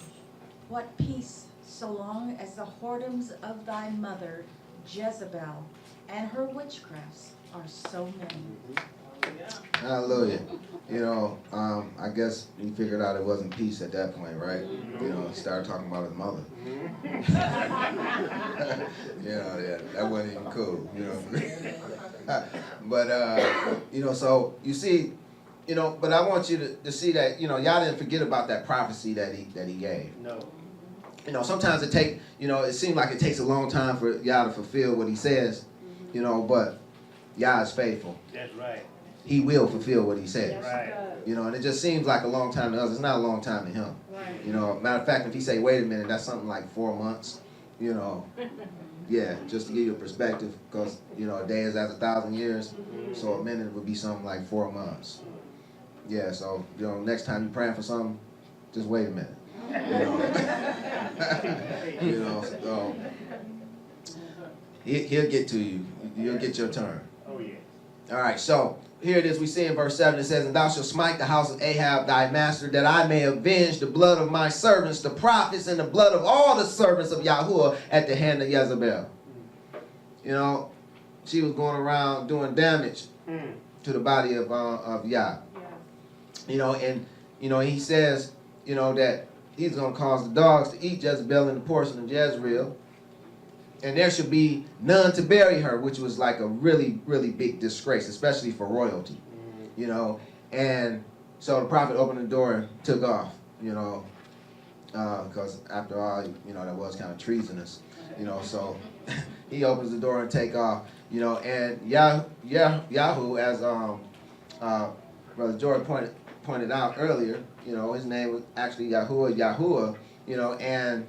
What peace, so long as the whoredoms of thy mother Jezebel and her witchcrafts are so many. Hallelujah. You know, I guess he figured out it wasn't peace at that point, right? You know, he started talking about his mother. You know, yeah, that wasn't even cool, you know. But, you know, so you see, you know, but I want you to see that, you know, y'all didn't forget about that prophecy that he gave. No. You know, sometimes it seems like it takes a long time for y'all to fulfill what he says, you know, but Yah is faithful. That's right. He will fulfill what he says. Right. You know, and it just seems like a long time to us. It's not a long time to him. Right. You know, matter of fact, if he say, wait a minute, that's something like 4 months, you know. Yeah, just to give you a perspective, because, you know, a day is as 1,000 years, so a minute would be something like 4 months. Yeah, so, you know, next time you're praying for something, just wait a minute. You know, you know, so he'll get to you. You'll get your turn. Oh, yeah. All right, so here it is. We see in verse 7, it says, And thou shalt smite the house of Ahab thy master, that I may avenge the blood of my servants, the prophets, and the blood of all the servants of Yahuwah at the hand of Jezebel. You know, she was going around doing damage to the body of Yah. You know, and, you know, he says, you know, that he's going to cause the dogs to eat Jezebel in the portion of Jezreel. And there should be none to bury her, which was like a really, really big disgrace, especially for royalty. You know, and so the prophet opened the door and took off, you know, because after all, you know, that was kind of treasonous, you know, so he opens the door and take off, you know, and Yahoo, as Brother George pointed out earlier, you know, his name was actually Yahuwah, you know, and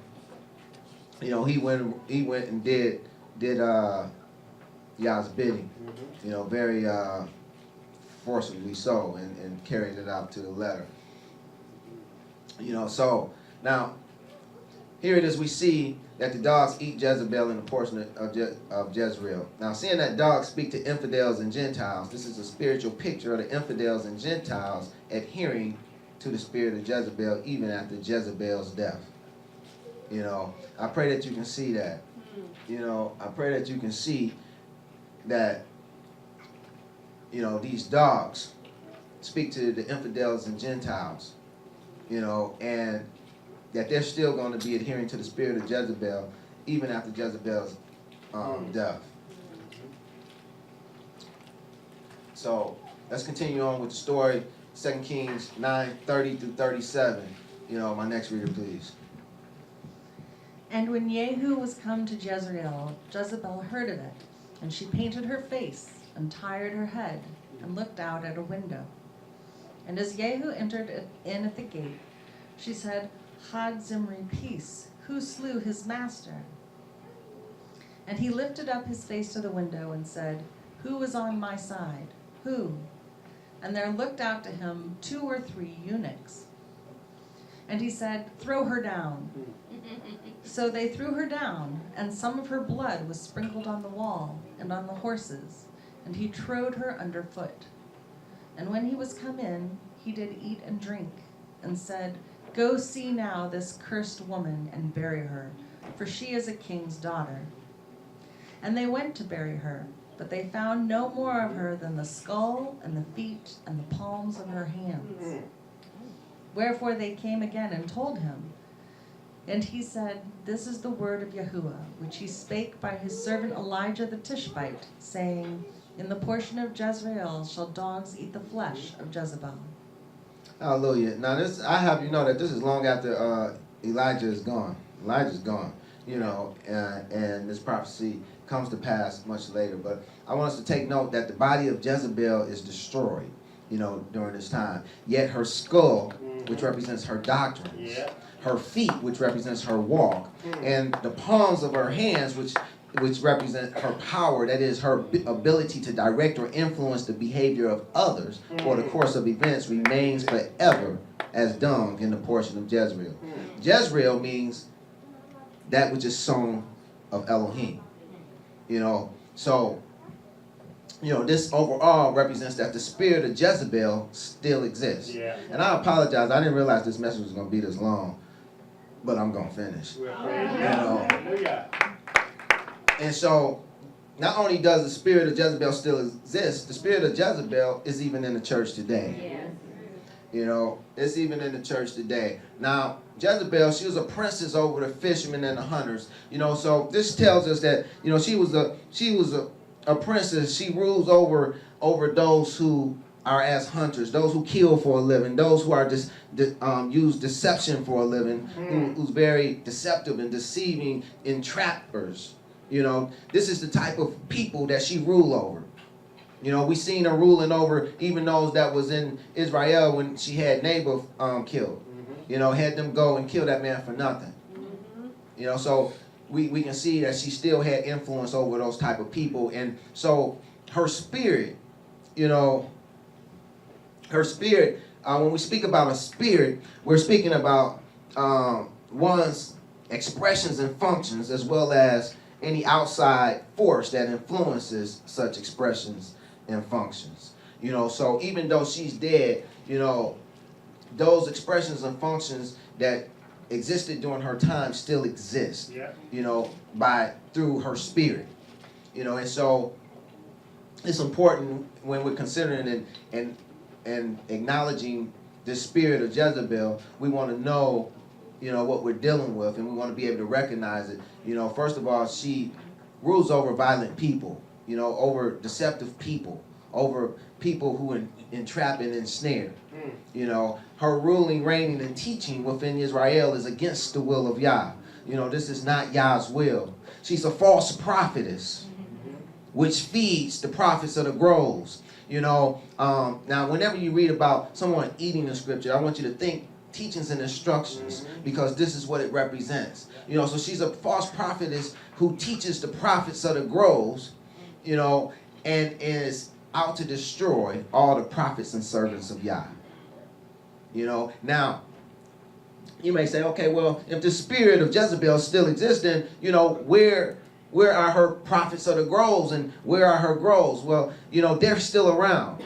you know, he went and did Yah's bidding, you know, very forcibly so, and carried it out to the letter. You know, so now here it is. We see that the dogs eat Jezebel in the portion of Jezreel. Now, seeing that dogs speak to infidels and Gentiles, this is a spiritual picture of the infidels and Gentiles adhering to the spirit of Jezebel even after Jezebel's death. You know, I pray that you can see that. You know, I pray that you can see that, you know, these dogs speak to the infidels and Gentiles, you know, and that they're still going to be adhering to the spirit of Jezebel even after Jezebel's death. So let's continue on with the story, 2 Kings 9:30 through 37. You know, my next reader, please. And when Jehu was come to Jezreel, Jezebel heard of it, and she painted her face, and tired her head, and looked out at a window. And as Jehu entered in at the gate, she said, Had Zimri peace, who slew his master? And he lifted up his face to the window and said, Who was on my side? Who? And there looked out to him 2 or 3 eunuchs. And he said, Throw her down. So they threw her down, and some of her blood was sprinkled on the wall and on the horses, and he trode her under foot. And when he was come in, he did eat and drink, and said, Go see now this cursed woman, and bury her, for she is a king's daughter. And they went to bury her, but they found no more of her than the skull and the feet and the palms of her hands. Wherefore they came again and told him. And he said, This is the word of Yahuwah, which he spake by his servant Elijah the Tishbite, saying, In the portion of Jezreel shall dogs eat the flesh of Jezebel. Hallelujah. Now this, I have you know that this is long after Elijah is gone. Elijah's gone, you know, and this prophecy comes to pass much later. But I want us to take note that the body of Jezebel is destroyed, you know, during this time. Yet her skull, which represents her doctrines, her feet, which represents her walk, and the palms of her hands, which represent her power, that is her ability to direct or influence the behavior of others or the course of events, remains forever as dung in the portion of Jezreel. Jezreel means that which is sown of Elohim. You know, so, you know, this overall represents that the spirit of Jezebel still exists. Yeah. And I apologize, I didn't realize this message was going to be this long, but I'm going to finish. You know, and so, not only does the spirit of Jezebel still exist, the spirit of Jezebel is even in the church today. You know, it's even in the church today. Now, Jezebel, she was a princess over the fishermen and the hunters. You know, so this tells us that, you know, she was a princess. She rules over those who are as hunters, those who kill for a living, those who are use deception for a living, who's very deceptive and deceiving entrappers. You know, this is the type of people that she ruled over. You know, we seen her ruling over even those that was in Israel when she had Naboth killed. You know, had them go and kill that man for nothing. You know, so we can see that she still had influence over those type of people. And so her spirit, you know, her spirit, when we speak about a spirit, we're speaking about one's expressions and functions as well as any outside force that influences such expressions and functions. You know, so even though she's dead, you know, those expressions and functions that existed during her time still exist. You know, through her spirit. You know, and so it's important when we're considering and acknowledging the spirit of Jezebel, we want to know, you know, what we're dealing with, and we want to be able to recognize it. You know, first of all, she rules over violent people, you know, over deceptive people, over people who entrap and ensnare. You know, her ruling, reigning, and teaching within Israel is against the will of Yah. You know, this is not Yah's will. She's a false prophetess, which feeds the prophets of the groves. You know, now whenever you read about someone eating the scripture, I want you to think teachings and instructions, because this is what it represents. You know, so she's a false prophetess who teaches the prophets of the groves, you know, and is out to destroy all the prophets and servants of Yah. You know, now, you may say, okay, well, if the spirit of Jezebel still exists, then, you know, where are her prophets of the groves and where are her groves? Well, you know, they're still around.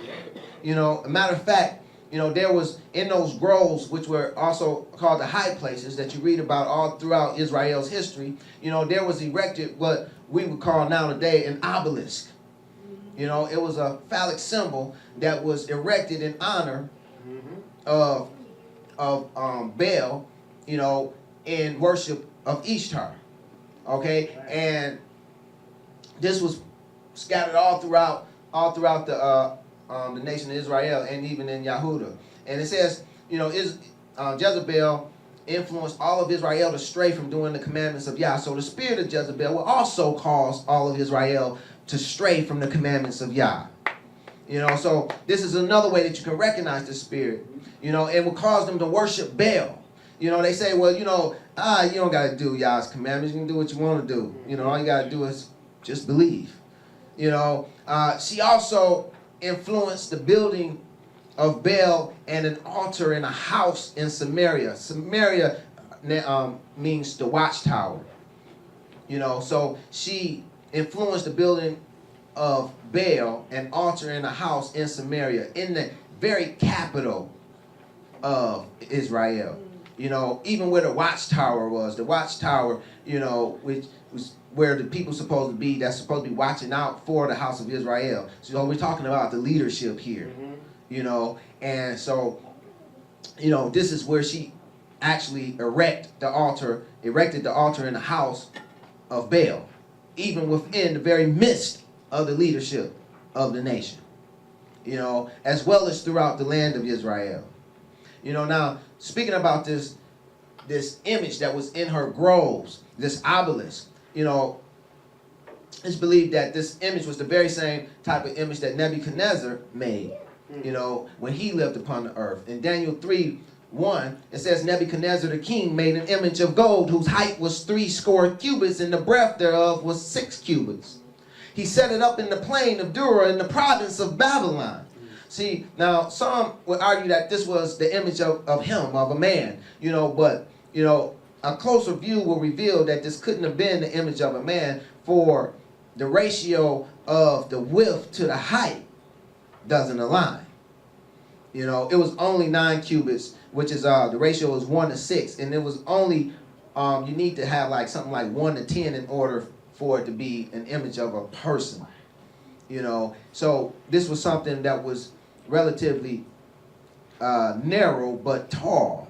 You know, a matter of fact, you know, there was in those groves, which were also called the high places that you read about all throughout Israel's history, you know, there was erected what we would call now today an obelisk. You know, it was a phallic symbol that was erected in honor of Baal, you know, in worship of Ishtar. Okay, and this was scattered all throughout the nation of Israel and even in Yehuda. And it says, you know, Jezebel influenced all of Israel to stray from doing the commandments of Yah. So the spirit of Jezebel will also cause all of Israel to stray from the commandments of Yah. You know, so this is another way that you can recognize the spirit. You know, it will cause them to worship Baal. You know, they say, well, you know, you don't got to do Yah's commandments. You can do what you want to do. You know, all you got to do is just believe. You know, she also influenced the building of Baal and an altar in a house in Samaria. Samaria means the watchtower. You know, so she influenced the building of Baal, an altar in a house in Samaria, in the very capital of Israel. You know, even where the watchtower was, you know, which was where the people supposed to be, that's supposed to be watching out for the house of Israel. So we're talking about the leadership here, you know, and so you know, this is where she actually erected the altar in the house of Baal, even within the very midst of the leadership of the nation, you know, as well as throughout the land of Israel. You know, now, speaking about this image that was in her groves, this obelisk, you know, it's believed that this image was the very same type of image that Nebuchadnezzar made, you know, when he lived upon the earth. In Daniel 3:1, it says, Nebuchadnezzar the king made an image of gold whose height was 60 cubits and the breadth thereof was 6 cubits. He set it up in the plain of Dura in the province of Babylon. See, now some would argue that this was the image of him, of a man, you know, but, you know, a closer view will reveal that this couldn't have been the image of a man, for the ratio of the width to the height doesn't align. You know, it was only 9 cubits, which is the ratio is 1 to 6, and it was only you need to have like something like 1 to 10 in order for it to be an image of a person. You know, so this was something that was relatively narrow but tall.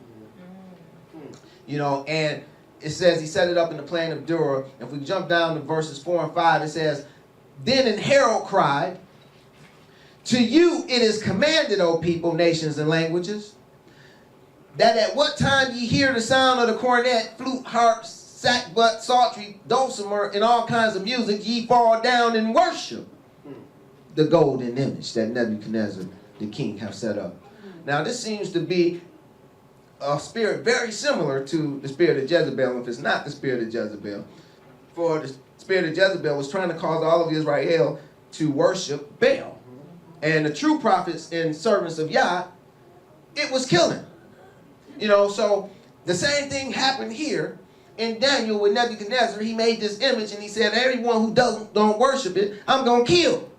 You know, and it says he set it up in the plain of Dura. If we jump down to verses 4 and 5, it says, Then an herald cried, To you it is commanded, O people, nations, and languages, that at what time ye hear the sound of the cornet, flute, harp, sackbut, psaltery, dulcimer, and all kinds of music, ye fall down and worship the golden image that Nebuchadnezzar the king have set up. Now this seems to be a spirit very similar to the spirit of Jezebel, if it's not the spirit of Jezebel. For the spirit of Jezebel was trying to cause all of Israel to worship Baal. And the true prophets and servants of Yah, it was killing. You know, so the same thing happened here in Daniel with Nebuchadnezzar. He made this image and he said, everyone who don't worship it, I'm going to kill.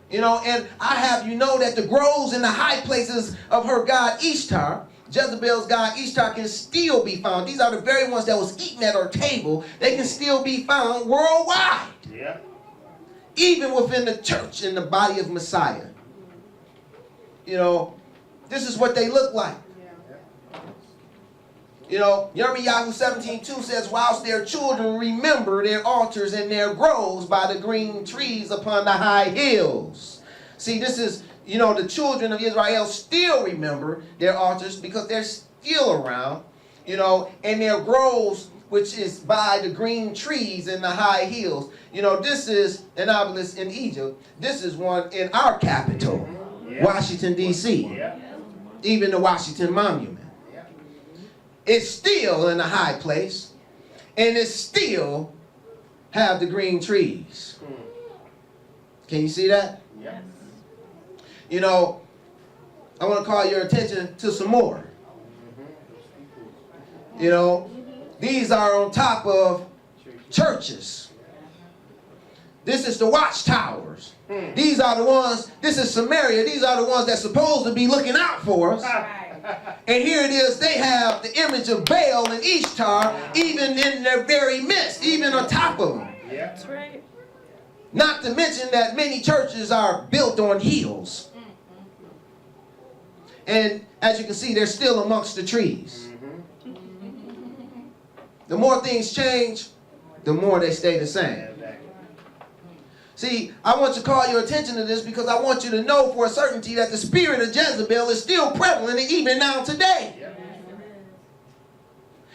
You know, and I have you know that the groves and the high places of her god Ishtar, Jezebel's god Ishtar, can still be found. These are the very ones that was eating at her table. They can still be found worldwide. Yeah. Even within the church in the body of Messiah. You know, this is what they look like. You know, Yirmiyahu 17:2 says, whilst their children remember their altars and their groves by the green trees upon the high hills. See, this is, you know, the children of Israel still remember their altars because they're still around, you know, and their groves, which is by the green trees and the high hills. You know, this is an obelisk in Egypt. This is one in our capital, Washington, D.C., even the Washington Monument. It's still in a high place, and it still have the green trees. Can you see that? Yes. You know, I want to call your attention to some more. You know, these are on top of churches. This is the watchtowers. These are the ones, this is Samaria. These are the ones that's supposed to be looking out for us. And here it is, they have the image of Baal and Ishtar even in their very midst, even on top of them. Yeah. That's right. Not to mention that many churches are built on hills. And as you can see, they're still amongst the trees. The more things change, the more they stay the same. See, I want to call your attention to this because I want you to know for a certainty that the spirit of Jezebel is still prevalent even now today.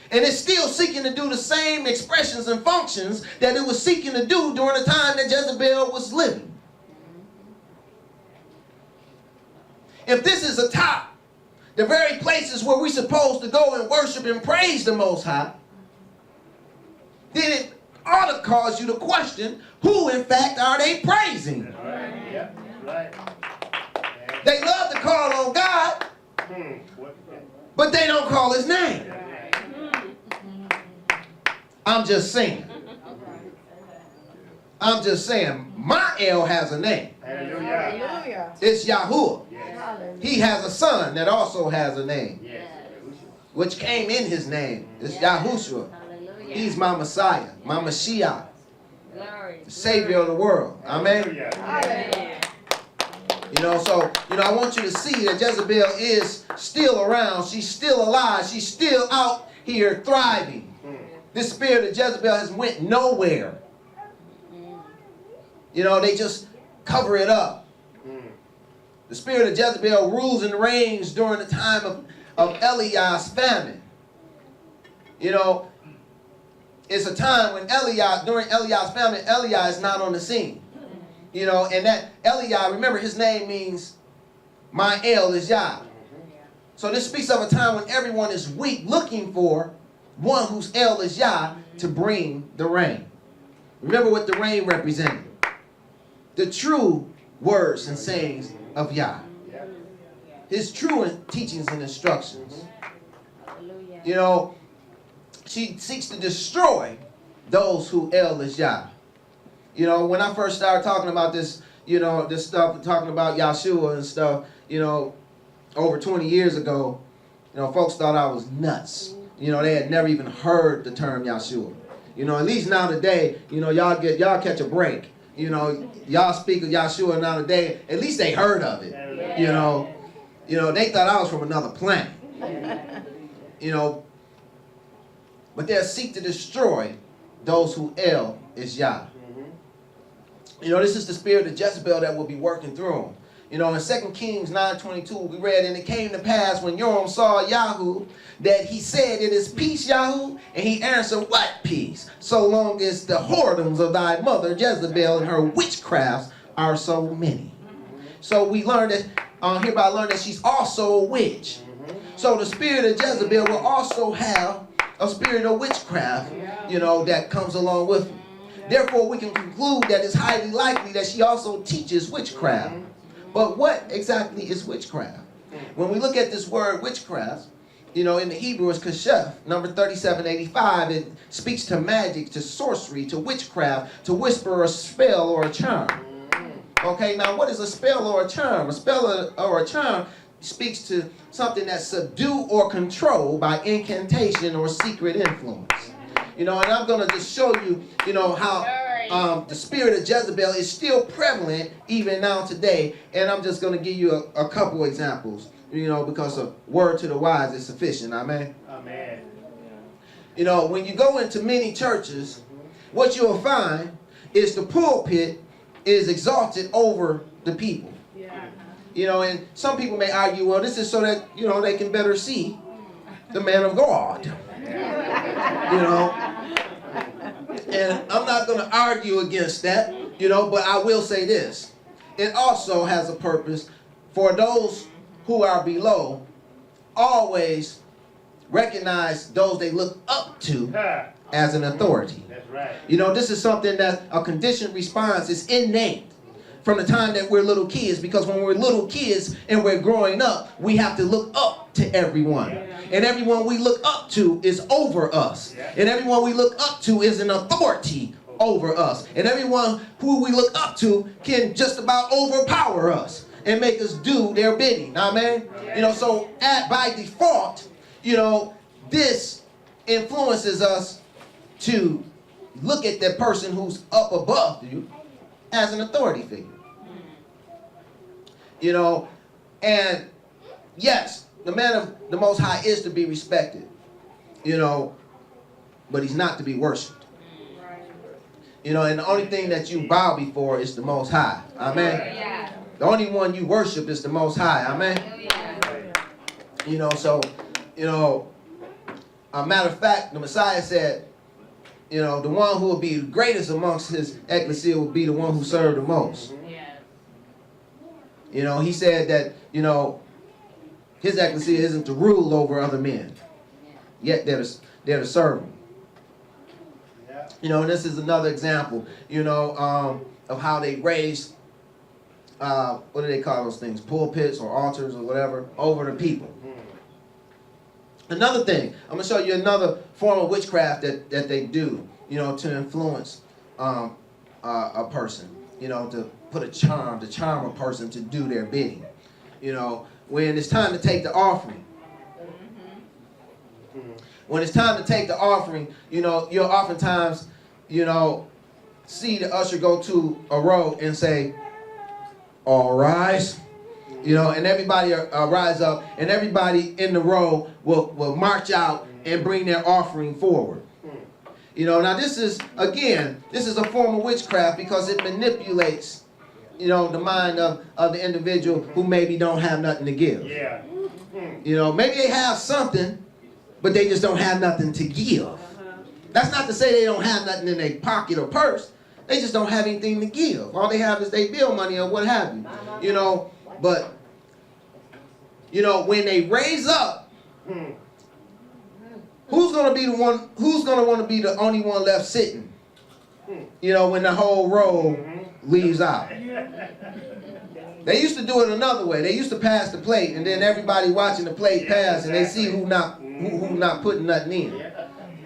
And it's still seeking to do the same expressions and functions that it was seeking to do during the time that Jezebel was living. If this is atop the very places where we're supposed to go and worship and praise the Most High, then it ought to cause you to question, who in fact are they praising? That's right. Yeah. That's right. They love to call on God, but they don't call his name. I'm just saying. I'm just saying, my El has a name. Hallelujah. It's Yahuwah. Yes. He has a son that also has a name, Yes. which came in his name. It's Yahushua. He's my Messiah, my Mashiach, the Savior of the world. Amen. Hallelujah. You know, so, I want you to see that Jezebel is still around. She's still alive. She's still out here thriving. This spirit of Jezebel has went nowhere. You know, they just cover it up. The spirit of Jezebel rules and reigns during the time of Eliah's famine. You know, it's a time when during Eliah's famine, Eliah is not on the scene. You know, and that Eliah, remember his name means my El is Yah. So this speaks of a time when everyone is weak, looking for one whose El is Yah to bring the rain. Remember what the rain represented. The true words and sayings of Yah. His true teachings and instructions. You know, she seeks to destroy those who El is Yah. You know, when I first started talking about this, this stuff, talking about Yahshua and stuff, over 20 years ago, folks thought I was nuts. They had never even heard the term Yahshua. At least now today, y'all catch a break. Y'all speak of Yahshua now today, at least they heard of it. They thought I was from another planet. But they'll seek to destroy those who El is Yah. This is the spirit of Jezebel that will be working through them. In 2 Kings 9:22, we read, and it came to pass when Joram saw Yahoo that he said, it is peace, Yahoo? And he answered, what peace? So long as the whoredoms of thy mother Jezebel and her witchcrafts are so many. So we learned that, hereby learned that she's also a witch. So the spirit of Jezebel will also have a spirit of witchcraft, that comes along with it. Therefore, we can conclude that it's highly likely that she also teaches witchcraft. But what exactly is witchcraft? When we look at this word witchcraft, in the Hebrew it's kashef, number 3785. It speaks to magic, to sorcery, to witchcraft, to whisper a spell or a charm. Okay, now what is a spell or a charm? A spell or a charm speaks to something that's subdued or controlled by incantation or secret influence. And I'm going to just show you, how the spirit of Jezebel is still prevalent even now today. And I'm just going to give you a couple examples, because a word to the wise is sufficient. Amen. Amen. When you go into many churches, what you'll find is the pulpit is exalted over the people. And some people may argue, well, this is so that, they can better see the man of God. And I'm not going to argue against that, but I will say this. It also has a purpose for those who are below. Always recognize those they look up to as an authority. That's right. This is something that a conditioned response is innate from the time that we're little kids, because when we're little kids and we're growing up, we have to look up to everyone. And everyone we look up to is over us. And everyone we look up to is an authority over us. And everyone who we look up to can just about overpower us and make us do their bidding. Amen? So by default, this influences us to look at that person who's up above you as an authority figure. And yes, the man of the Most High is to be respected, but he's not to be worshipped. And the only thing that you bow before is the Most High. Amen. The only one you worship is the Most High. Amen. So, a matter of fact, the Messiah said, the one who will be the greatest amongst his ecclesia will be the one who served the most. He said that, his ecclesia isn't to rule over other men, yet they're to serve him. And this is another example, of how they raised, what do they call those things, pulpits or altars or whatever, over the people. Another thing, I'm going to show you another form of witchcraft that they do, to influence a person, to put a charm, to charm a person to do their bidding. When it's time to take the offering. When it's time to take the offering, you'll oftentimes, see the usher go to a row and say, all rise. You know, and everybody rise up, and everybody in the row will march out and bring their offering forward. You know, now this is, again, this is a form of witchcraft because it manipulates, you know, the mind of the individual who maybe don't have nothing to give. Yeah. You know, maybe they have something, but they just don't have nothing to give. That's not to say they don't have nothing in their pocket or purse. They just don't have anything to give. All they have is their bill money or what have you. You know, but, you know, when they raise up, who's going to be the one, who's going to want to be the only one left sitting? You know, when the whole row leaves out. They used to do it another way. They used to pass the plate, and then everybody watching the plate pass, and they see who not putting nothing in.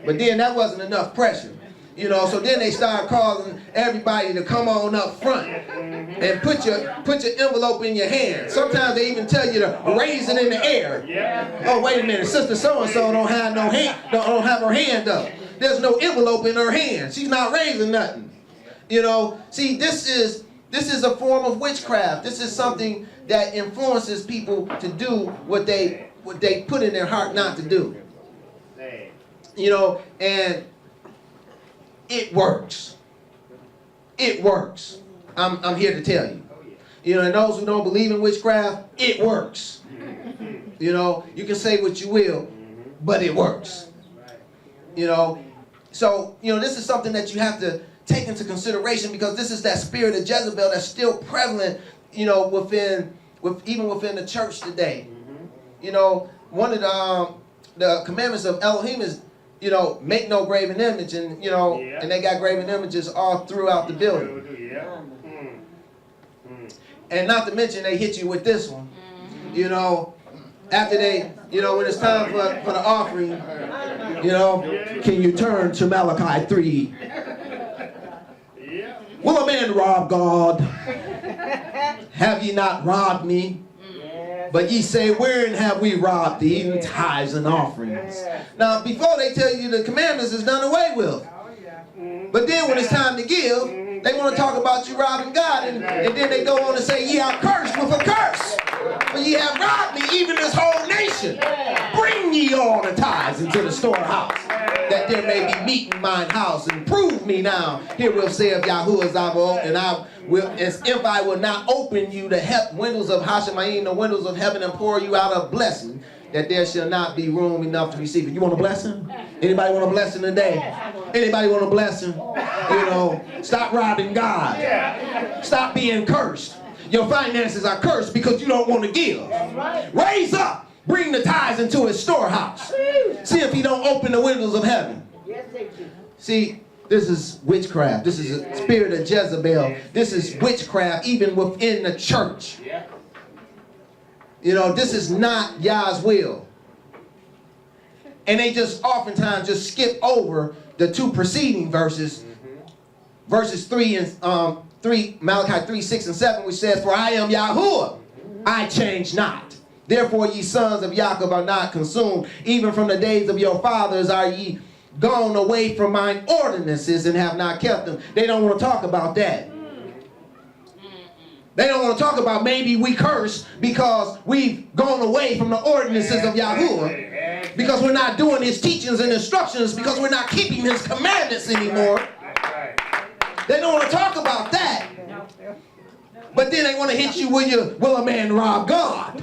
But then that wasn't enough pressure. You know, so then they started calling everybody to come on up front and put your envelope in your hand. Sometimes they even tell you to raise it in the air. Oh, wait a minute, Sister So-and-so don't have no hand, don't have her hand up. There's no envelope in her hand. She's not raising nothing. You know, see, this is a form of witchcraft. This is something that influences people to do what they put in their heart not to do. You know, and it works. It works. I'm here to tell you. You know, and those who don't believe in witchcraft, it works. You know, you can say what you will, but it works. You know, so, you know, this is something that you have to take into consideration because this is that spirit of Jezebel that's still prevalent, you know, even within the church today. You know, one of the commandments of Elohim is, you know, make no graven image, and you know, and they got graven images all throughout the building. And not to mention they hit you with this one. You know, after they, you know, when it's time for the offering, you know, can you turn to Malachi 3? Will a man rob God? Have ye not robbed me? But ye say, wherein have we robbed thee? In tithes and offerings. Now, before they tell you the commandments is done away with. But then when it's time to give, they want to talk about you robbing God. And then they go on to say, ye are cursed with a curse. For ye have robbed me, even this whole nation. Bring ye all the tithes into the storehouse, that there may be meat in mine house. And prove me now, herewith saith Yahuwah Zavod, and I will, as if I will not open you the windows of Hashemayim, the windows of heaven, and pour you out a blessing, that there shall not be room enough to receive it. You want a blessing? Anybody want a blessing today? Anybody want a blessing? You know, stop robbing God. Stop being cursed. Your finances are cursed because you don't want to give. Raise up. Bring the tithes into his storehouse. See if he don't open the windows of heaven. See, this is witchcraft. This is a spirit of Jezebel. This is witchcraft even within the church. You know, this is not Yah's will. And they just oftentimes just skip over the two preceding verses. Verses 3 and 3, Malachi 3, 6, and 7, which says, for I am Yahuwah, I change not. Therefore ye sons of Jacob are not consumed. Even from the days of your fathers are ye gone away from mine ordinances and have not kept them. They don't want to talk about that. They don't want to talk about maybe we curse because we've gone away from the ordinances of Yahuwah, because we're not doing his teachings and instructions, because we're not keeping his commandments anymore. They don't want to talk about that. But then they want to hit you with will a man rob God?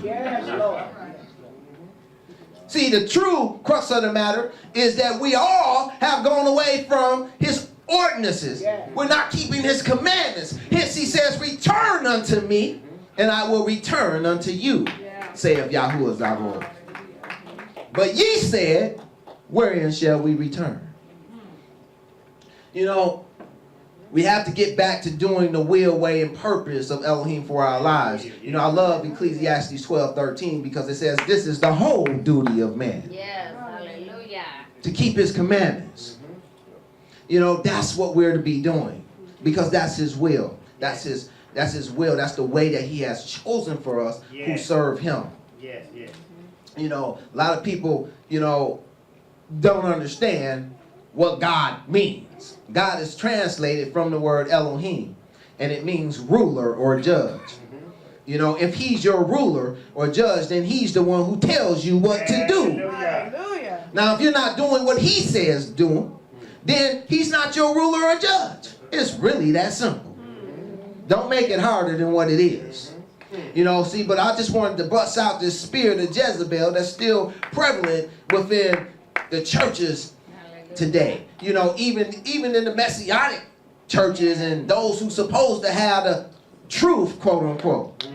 See, the true crux of the matter is that we all have gone away from his ordinances. We're not keeping his commandments. Hence he says, return unto me, and I will return unto you, saith Yahuwah Zavod. But ye said, wherein shall we return? You know, we have to get back to doing the will, way, and purpose of Elohim for our lives. You know, I love Ecclesiastes 12:13 because it says this is the whole duty of man. Yes, hallelujah. To keep his commandments. You know, that's what we're to be doing because that's his will. That's his will. That's the way that he has chosen for us who serve him. Yes, yes. You know, a lot of people, you know, don't understand what God means. God is translated from the word Elohim, and it means ruler or judge. You know, if he's your ruler or judge, then he's the one who tells you what to do. Hallelujah. Now, if you're not doing what he says do, then he's not your ruler or judge. It's really that simple. Don't make it harder than what it is. You know, see, but I just wanted to bust out this spirit of Jezebel that's still prevalent within the churches today. You know, even in the Messianic churches and those who supposed to have the truth, quote unquote.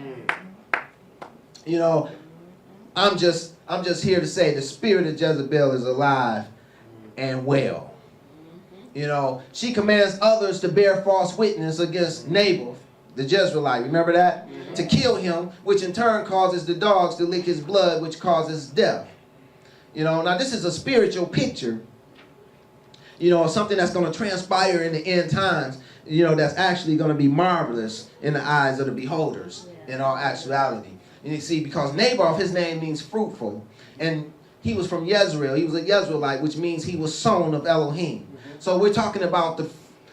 You know, I'm just here to say the spirit of Jezebel is alive and well. You know, she commands others to bear false witness against Naboth, the Jezreelite. Remember that? To kill him, which in turn causes the dogs to lick his blood, which causes death. You know, now this is a spiritual picture. You know, something that's going to transpire in the end times. You know, that's actually going to be marvelous in the eyes of the beholders in all actuality. And you see, because Naboth, his name means fruitful. And he was from Jezreel. He was a Jezreelite, which means he was sown of Elohim. So we're talking about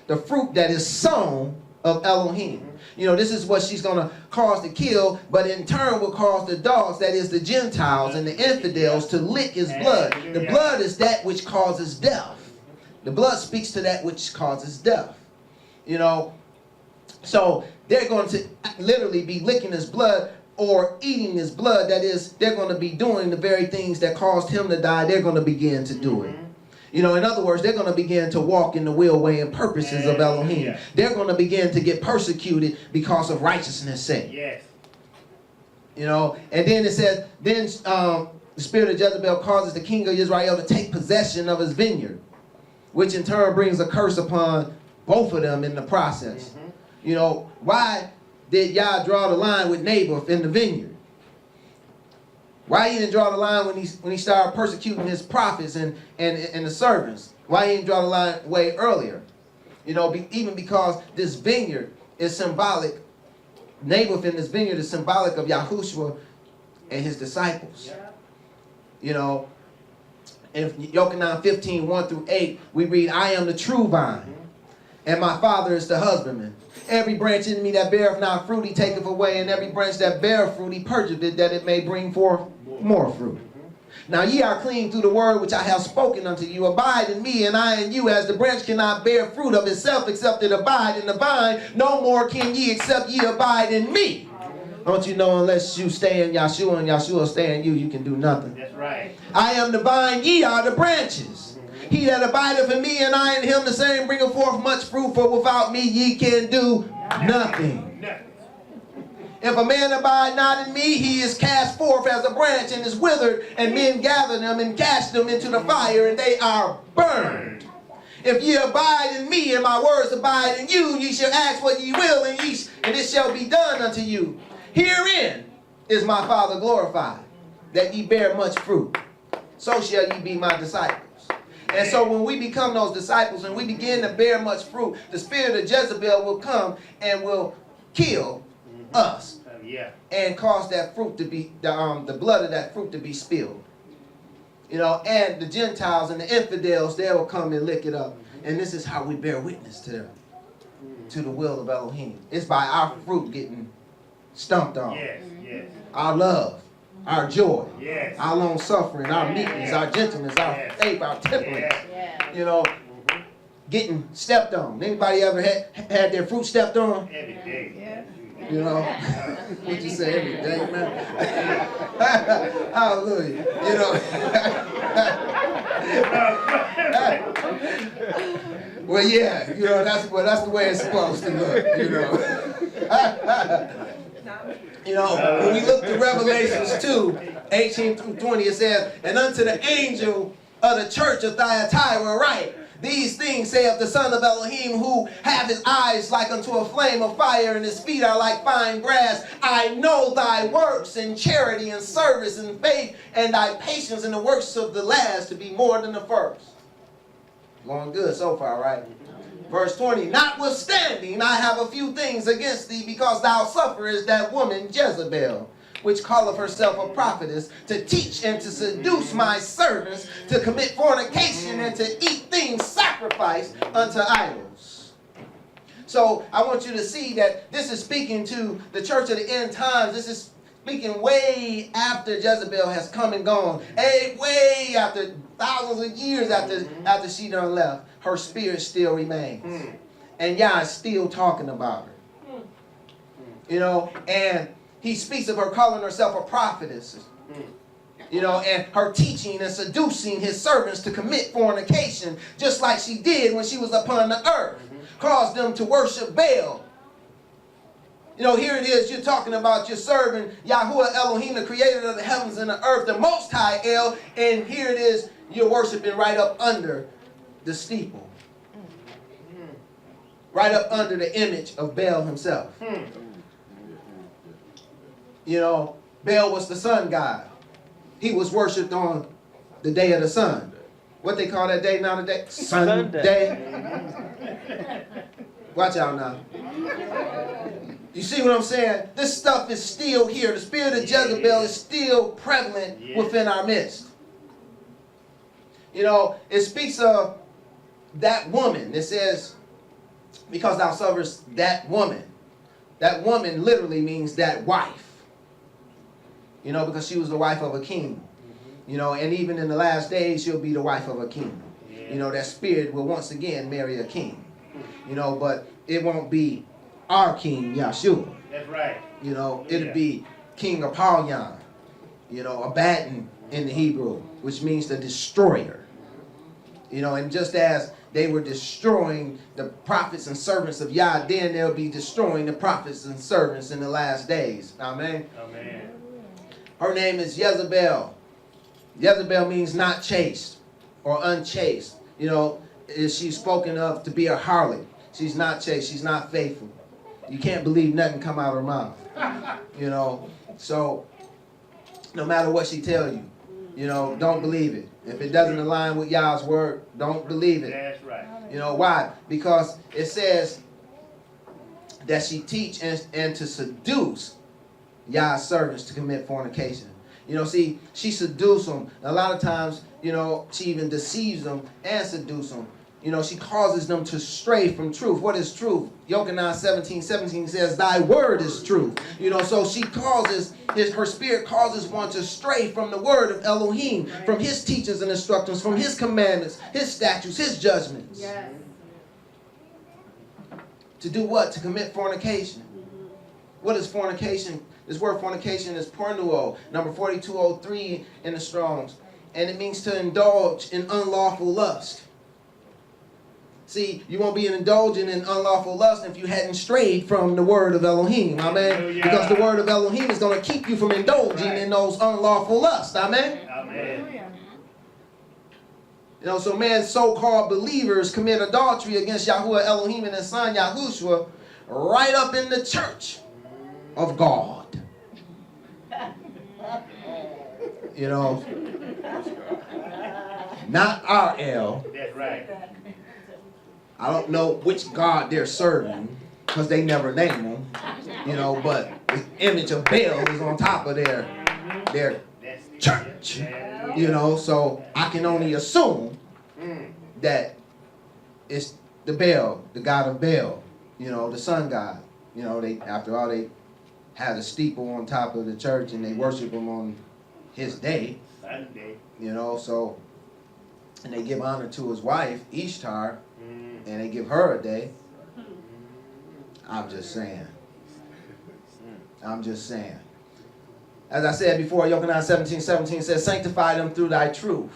the fruit that is sown of Elohim. You know, this is what she's going to cause to kill, but in turn will cause the dogs, that is the Gentiles and the infidels, to lick his blood. The blood is that which causes death. The blood speaks to that which causes death. You know, so they're going to literally be licking his blood or eating his blood. That is, they're going to be doing the very things that caused him to die. They're going to begin to do it. You know, in other words, they're going to begin to walk in the will, way, and purposes of Elohim. They're going to begin to get persecuted because of righteousness' sake. Yes. You know, and then it says, then the spirit of Jezebel causes the king of Israel to take possession of his vineyard, which in turn brings a curse upon both of them in the process. You know, why did Yah draw the line with Naboth in the vineyard? Why he didn't draw the line when he started persecuting his prophets and the servants? Why he didn't draw the line way earlier? You know, even because this vineyard is symbolic. Naboth in this vineyard is symbolic of Yahushua and his disciples. You know, in Yochanan 15, 1-8, we read, I am the true vine, and my Father is the husbandman. Every branch in me that beareth not fruit, he taketh away, and every branch that beareth fruit, he purgeth it, that it may bring forth more fruit. Now ye are clean through the word which I have spoken unto you. Abide in me, and I in you, as the branch cannot bear fruit of itself except it abide in the vine. No more can ye except ye abide in me. Don't you know, unless you stay in Yahshua and Yahshua stay in you, you can do nothing. That's right. I am the vine, ye are the branches. He that abideth in me, and I in him, the same bringeth forth much fruit, for without me ye can do nothing. If a man abide not in me, he is cast forth as a branch and is withered, and men gather them and cast them into the fire, and they are burned. If ye abide in me, and my words abide in you, ye shall ask what ye will, and it shall be done unto you. Herein is my Father glorified, that ye bear much fruit. So shall ye be my disciples. And so when we become those disciples and we begin to bear much fruit, the spirit of Jezebel will come and will kill us and cause that fruit to be, the blood of that fruit to be spilled. You know, and the Gentiles and the infidels, they will come and lick it up. And this is how we bear witness to them, to the will of Elohim. It's by our fruit getting stumped on. Our love, our joy, our long suffering, our meekness, our gentleness, our faith, our temperance. You know, getting stepped on. Anybody ever had their fruit stepped on? Every day. You know, what you say every day, man? Hallelujah. You know. Well, yeah, you know, that's the way it's supposed to look, you know. You know, when we look to Revelations 2, 18-20, it says, and unto the angel of the church of Thyatira write, these things saith the Son of Elohim, who have his eyes like unto a flame of fire, and his feet are like fine brass. I know thy works, and charity, and service, and faith, and thy patience, and the works of the last to be more than the first. Going good so far, right? Verse 20, notwithstanding, I have a few things against thee, because thou sufferest that woman Jezebel, which calleth herself a prophetess, to teach and to seduce my servants to commit fornication and to eat things sacrificed unto idols. So I want you to see that this is speaking to the church of the end times. This is speaking way after Jezebel has come and gone. Way after, thousands of years after she done left. Her spirit still remains. And Yah is still talking about her. You know, and he speaks of her calling herself a prophetess. You know, and her teaching and seducing his servants to commit fornication, just like she did when she was upon the earth. Caused them to worship Baal. You know, here it is, you're talking about your servant, Yahuwah Elohim, the creator of the heavens and the earth, the Most High El, and here it is, you're worshiping right up under the steeple. Right up under the image of Baal himself. You know, Baal was the sun god. He was worshipped on the day of the sun. What they call that day nowadays? Sunday. Watch out now. You see what I'm saying? This stuff is still here. The spirit of Jezebel is still prevalent within our midst. You know, it speaks of that woman. It says, because thou servest that woman. That woman literally means that wife. You know, because she was the wife of a king. You know, and even in the last days, she'll be the wife of a king. You know, that spirit will once again marry a king. You know, but it won't be our king, Yahshua. That's right. You know, it'll be King Apollyon. You know, Abaddon in the Hebrew, which means the destroyer. You know, and just as they were destroying the prophets and servants of Yah, then they'll be destroying the prophets and servants in the last days. Amen. Amen. Her name is Jezebel. Jezebel means not chaste or unchaste. You know, she's spoken of to be a harlot. She's not chaste. She's not faithful. You can't believe nothing come out of her mouth. You know, so no matter what she tell you, you know, don't believe it. If it doesn't align with Yah's word, don't believe it. That's right. You know why? Because it says that she teach and to seduce Yah's servants to commit fornication. You know, see, she seduces them. A lot of times, you know, she even deceives them and seduces them. You know, she causes them to stray from truth. What is truth? Yochanan 17:17 says, thy word is truth. You know, so she causes, her spirit causes one to stray from the word of Elohim, from his teachings and instructions, from his commandments, his statutes, his judgments. Yes. To do what? To commit fornication. What is fornication? This word fornication is pornuo, number 4203 in the Strong's. And it means to indulge in unlawful lust. See, you won't be indulging in unlawful lust if you hadn't strayed from the word of Elohim. Amen. Because the word of Elohim is going to keep you from indulging in those unlawful lusts. Amen. Amen. You know, so man's so-called believers commit adultery against Yahuwah Elohim and his son Yahushua right up in the church of God. You know, not our El. That's right. I don't know which God they're serving because they never name them. You know, but the image of Baal is on top of their church. You know, so I can only assume that it's the Baal, the god of Baal. You know, the sun god. You know, they after all they have a steeple on top of the church and they worship him on his day. Sunday. You know, so and they give honor to his wife Ishtar, and they give her a day. I'm just saying. I'm just saying. As I said before, Yochanan 17:17 says, sanctify them through thy truth.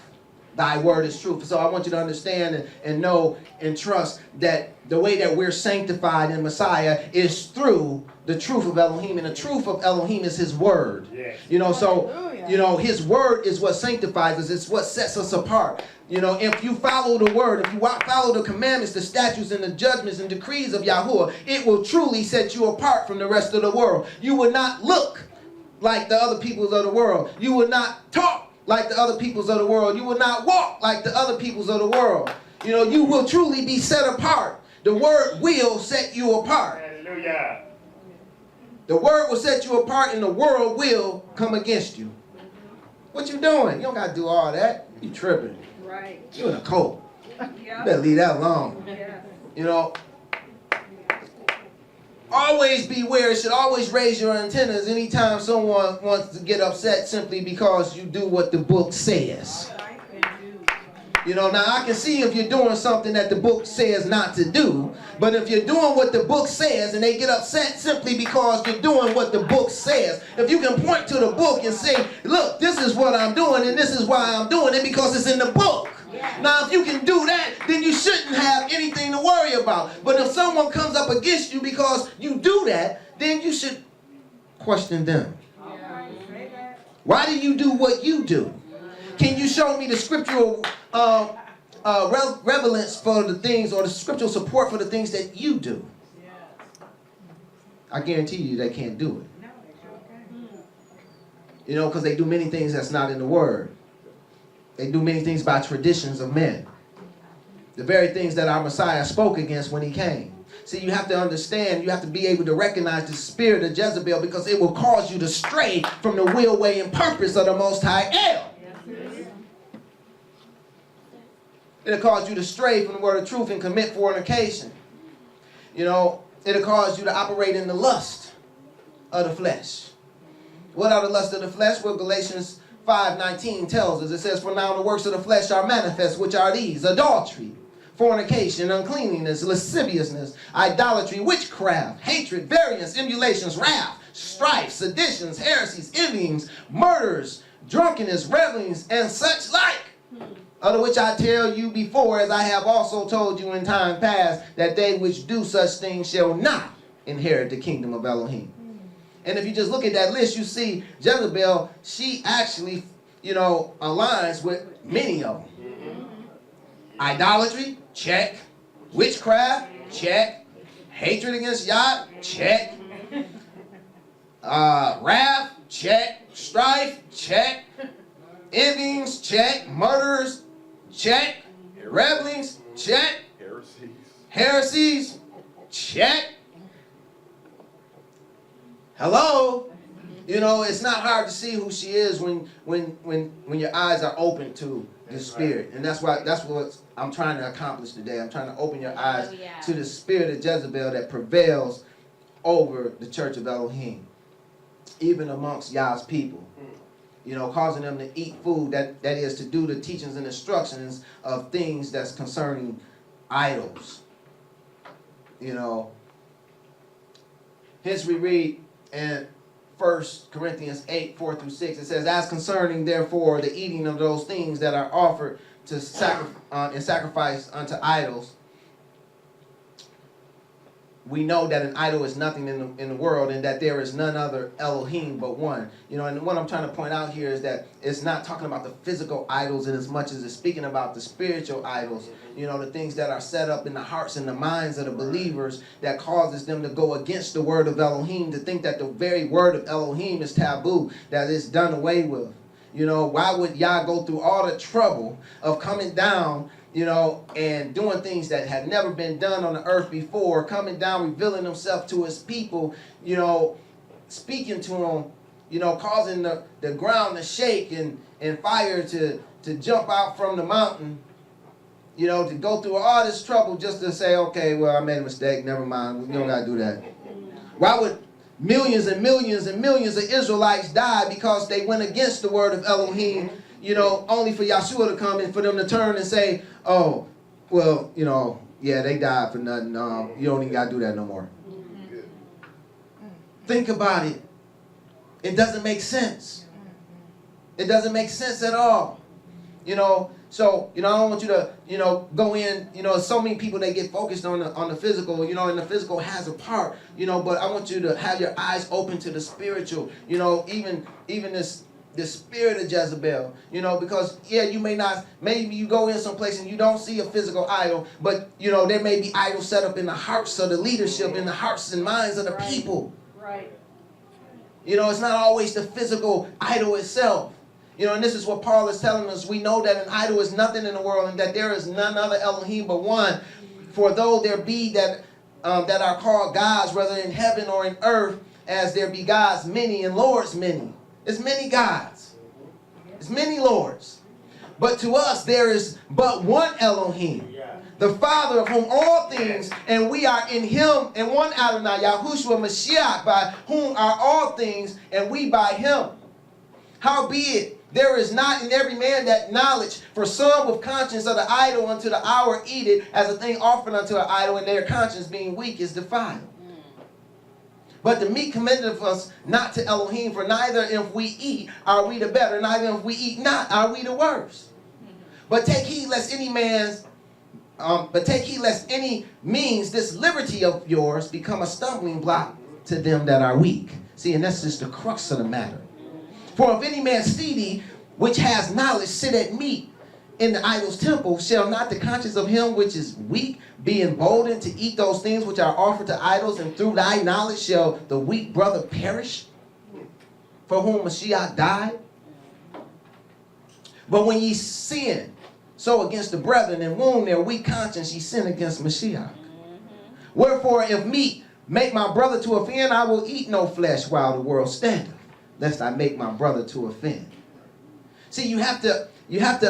Thy word is truth. So I want you to understand and know and trust that the way that we're sanctified in Messiah is through the truth of Elohim. And the truth of Elohim is his word. Yes. You know, so, you know, his word is what sanctifies us. It's what sets us apart. You know, if you follow the word, if you follow the commandments, the statutes, and the judgments and decrees of Yahuwah, it will truly set you apart from the rest of the world. You will not look like the other peoples of the world. You will not talk like the other peoples of the world. You will not walk like the other peoples of the world. You know, you will truly be set apart. The word will set you apart. Hallelujah. The word will set you apart and the world will come against you. What you doing? You don't got to do all that. You tripping. Right. You in a cult. Yeah. You better leave that alone. Yeah. You know, Always beware. It should always raise your antennas anytime someone wants to get upset simply because you do what the book says. You know, now I can see if you're doing something that the book says not to do, but if you're doing what the book says and they get upset simply because you're doing what the book says, if you can point to the book and say, look, this is what I'm doing and this is why I'm doing it because it's in the book. Now, if you can do that, then you shouldn't have anything to worry about. But if someone comes up against you because you do that, then you should question them. Why do you do what you do? Can you show me the scriptural relevance for the things, or the scriptural support for the things that you do? I guarantee you they can't do it. You know, because they do many things that's not in the Word. They do many things by traditions of men. The very things that our Messiah spoke against when he came. See, you have to understand, you have to be able to recognize the spirit of Jezebel, because it will cause you to stray from the will, way, and purpose of the Most High El. It'll cause you to stray from the word of truth and commit fornication. You know, it'll cause you to operate in the lust of the flesh. What are the lust of the flesh? Well, Galatians 5:19 tells us. It says, for now the works of the flesh are manifest, which are these: adultery, fornication, uncleanness, lasciviousness, idolatry, witchcraft, hatred, variance, emulations, wrath, strife, seditions, heresies, envyings, murders, drunkenness, revelings, and such like. Of which I tell you before, as I have also told you in time past, that they which do such things shall not inherit the kingdom of Elohim. And if you just look at that list, you see Jezebel, she actually, you know, aligns with many of them. Idolatry, check. Witchcraft, check. Hatred against Yah, check. Wrath, check. Strife, check. Envyings, check. Murders, check. Revelings, check. Heresies, check. Hello? You know, it's not hard to see who she is when your eyes are open to the spirit. And that's what I'm trying to accomplish today. I'm trying to open your eyes to the spirit of Jezebel that prevails over the church of Elohim, even amongst Yah's people. You know, causing them to eat food, that is to do the teachings and instructions of things that's concerning idols. You know, hence we read in 1 Corinthians 8:4-6, it says, as concerning therefore the eating of those things that are offered to sacrifice unto idols, we know that an idol is nothing in the world, and that there is none other Elohim but one. You know, and what I'm trying to point out here is that it's not talking about the physical idols in as much as it's speaking about the spiritual idols. You know, the things that are set up in the hearts and the minds of the believers that causes them to go against the word of Elohim, to think that the very word of Elohim is taboo, that it's done away with. You know, why would Yah go through all the trouble of coming down, you know, and doing things that had never been done on the earth before, coming down, revealing himself to his people, you know, speaking to them, you know, causing the ground to shake and fire to jump out from the mountain, you know, to go through all this trouble just to say, okay, well, I made a mistake, never mind, we don't got to do that. Why would millions and millions and millions of Israelites die because they went against the word of Elohim, you know, only for Yahshua to come and for them to turn and say, oh, well, you know, yeah, they died for nothing. You don't even got to do that no more. Think about it. It doesn't make sense. It doesn't make sense at all. You know, so, you know, I don't want you to, you know, go in, you know, so many people, they get focused on the physical, you know, and the physical has a part, you know, but I want you to have your eyes open to the spiritual, you know, even the spirit of Jezebel, you know, because, yeah, you may not, maybe you go in someplace and you don't see a physical idol, but, you know, there may be idols set up in the hearts of the leadership, in the hearts and minds of the people. Right. You know, it's not always the physical idol itself. You know, and this is what Paul is telling us. We know that an idol is nothing in the world, and that there is none other Elohim but one. For though there be that are called gods, whether in heaven or in earth, as there be gods many and lords many. It's many gods. It's many lords. But to us there is but one Elohim, the Father of whom all things, and we are in him, and one Adonai, Yahushua Mashiach, by whom are all things, and we by him. Howbeit, there is not in every man that knowledge, for some with conscience of the idol unto the hour eat it as a thing offered unto an idol, and their conscience being weak is defiled. But the meat commendeth us not to Elohim, for neither if we eat are we the better, neither if we eat not are we the worse. But take heed lest any means this liberty of yours become a stumbling block to them that are weak. See, and that's just the crux of the matter. For if any man see thee, which has knowledge, sit at meat in the idol's temple, shall not the conscience of him which is weak be emboldened to eat those things which are offered to idols, and through thy knowledge shall the weak brother perish, for whom Mashiach died? But when ye sin so against the brethren and wound their weak conscience, ye sin against Mashiach. Wherefore, if meat make my brother to offend, I will eat no flesh while the world standeth, lest I make my brother to offend. See, you have to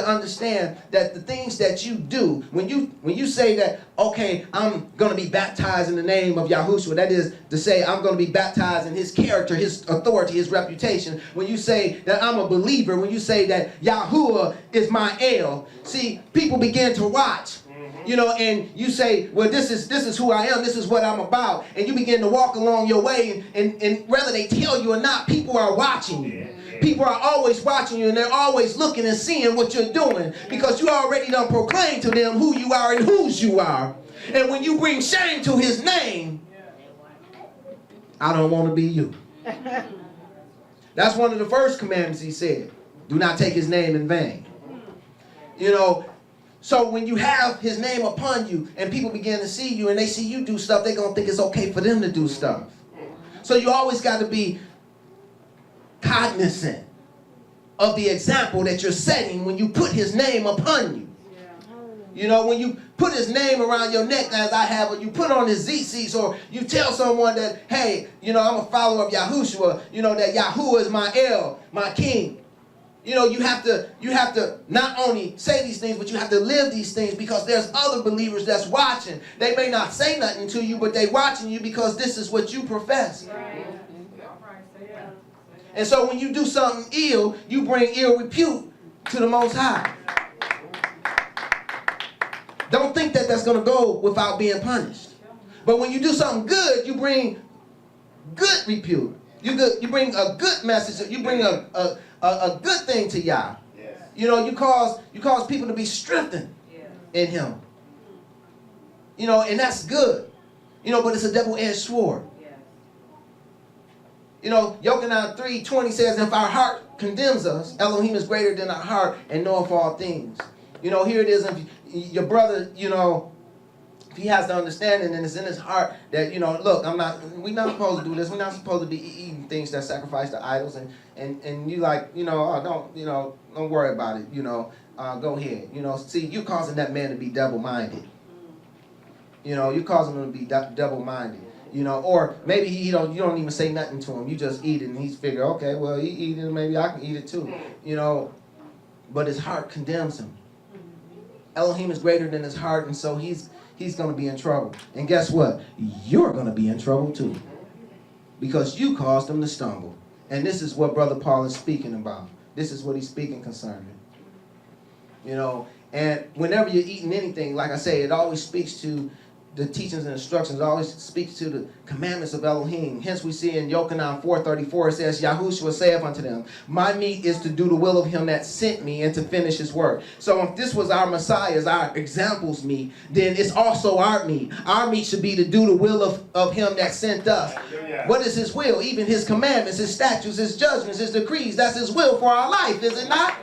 understand that the things that you do, when you say that, okay, I'm going to be baptized in the name of Yahushua, that is to say I'm going to be baptized in his character, his authority, his reputation. When you say that I'm a believer, when you say that Yahuwah is my El, see, people begin to watch. You know, and you say, well, this is who I am, this is what I'm about. And you begin to walk along your way, and whether they tell you or not, people are watching you. People are always watching you, and they're always looking and seeing what you're doing, because you already done proclaimed to them who you are and whose you are. And when you bring shame to his name, I don't want to be you. That's one of the first commandments he said. Do not take his name in vain. You know, so when you have his name upon you and people begin to see you and they see you do stuff, they're going to think it's okay for them to do stuff. So you always got to be cognizant of the example that you're setting when you put his name upon you. You know, when you put his name around your neck, as I have, or you put on his zits, or you tell someone that, hey, you know, I'm a follower of Yahushua, you know, that Yahuwah is my El, my king. You know, you have to not only say these things, but you have to live these things, because there's other believers that's watching. They may not say nothing to you, but they watching you because this is what you profess. Right. And so when you do something ill, you bring ill repute to the Most High. Don't think that that's going to go without being punished. But when you do something good, you bring good repute. You bring a good message. You bring a good thing to Yah. Yes. You know, you cause people to be strengthened in him. You know, and that's good. You know, but it's a double-edged sword. Yes. You know, Yochanan 3:20 says, if our heart condemns us, Elohim is greater than our heart and knoweth all things. You know, here it is. If your brother, you know, if he has the understanding and it's in his heart that, you know, look, we're not supposed to do this. We're not supposed to be eating things that sacrifice to idols. And you like, you know, oh, don't worry about it. You know, go ahead. You know, see, you're causing that man to be double-minded. You know, you're causing him to be double-minded. You know, or maybe you don't even say nothing to him. You just eat it, and he's figure, okay, well, he eat it, maybe I can eat it too. You know, but his heart condemns him. Elohim is greater than his heart, and so he's going to be in trouble. And guess what? You're going to be in trouble too, because you caused him to stumble. And this is what Brother Paul is speaking about. This is what he's speaking concerning. You know, and whenever you're eating anything, like I say, it always speaks to the teachings and instructions. It always speaks to the commandments of Elohim. Hence we see in Yochanan 4:34, it says, Yahushua saith unto them, my meat is to do the will of him that sent me and to finish his work. So if this was our Messiah's, our example's meat, then it's also our meat. Our meat should be to do the will of him that sent us. What is his will? Even his commandments, his statutes, his judgments, his decrees. That's his will for our life, is it not?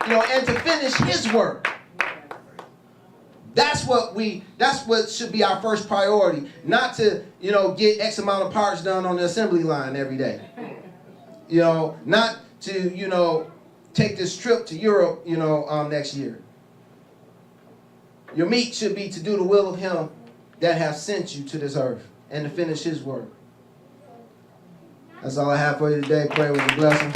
You know, and to finish his work. That's what should be our first priority. Not to, you know, get X amount of parts done on the assembly line every day. You know, not to, you know, take this trip to Europe, you know, next year. Your meat should be to do the will of him that has sent you to this earth and to finish his work. That's all I have for you today. Pray with a blessing.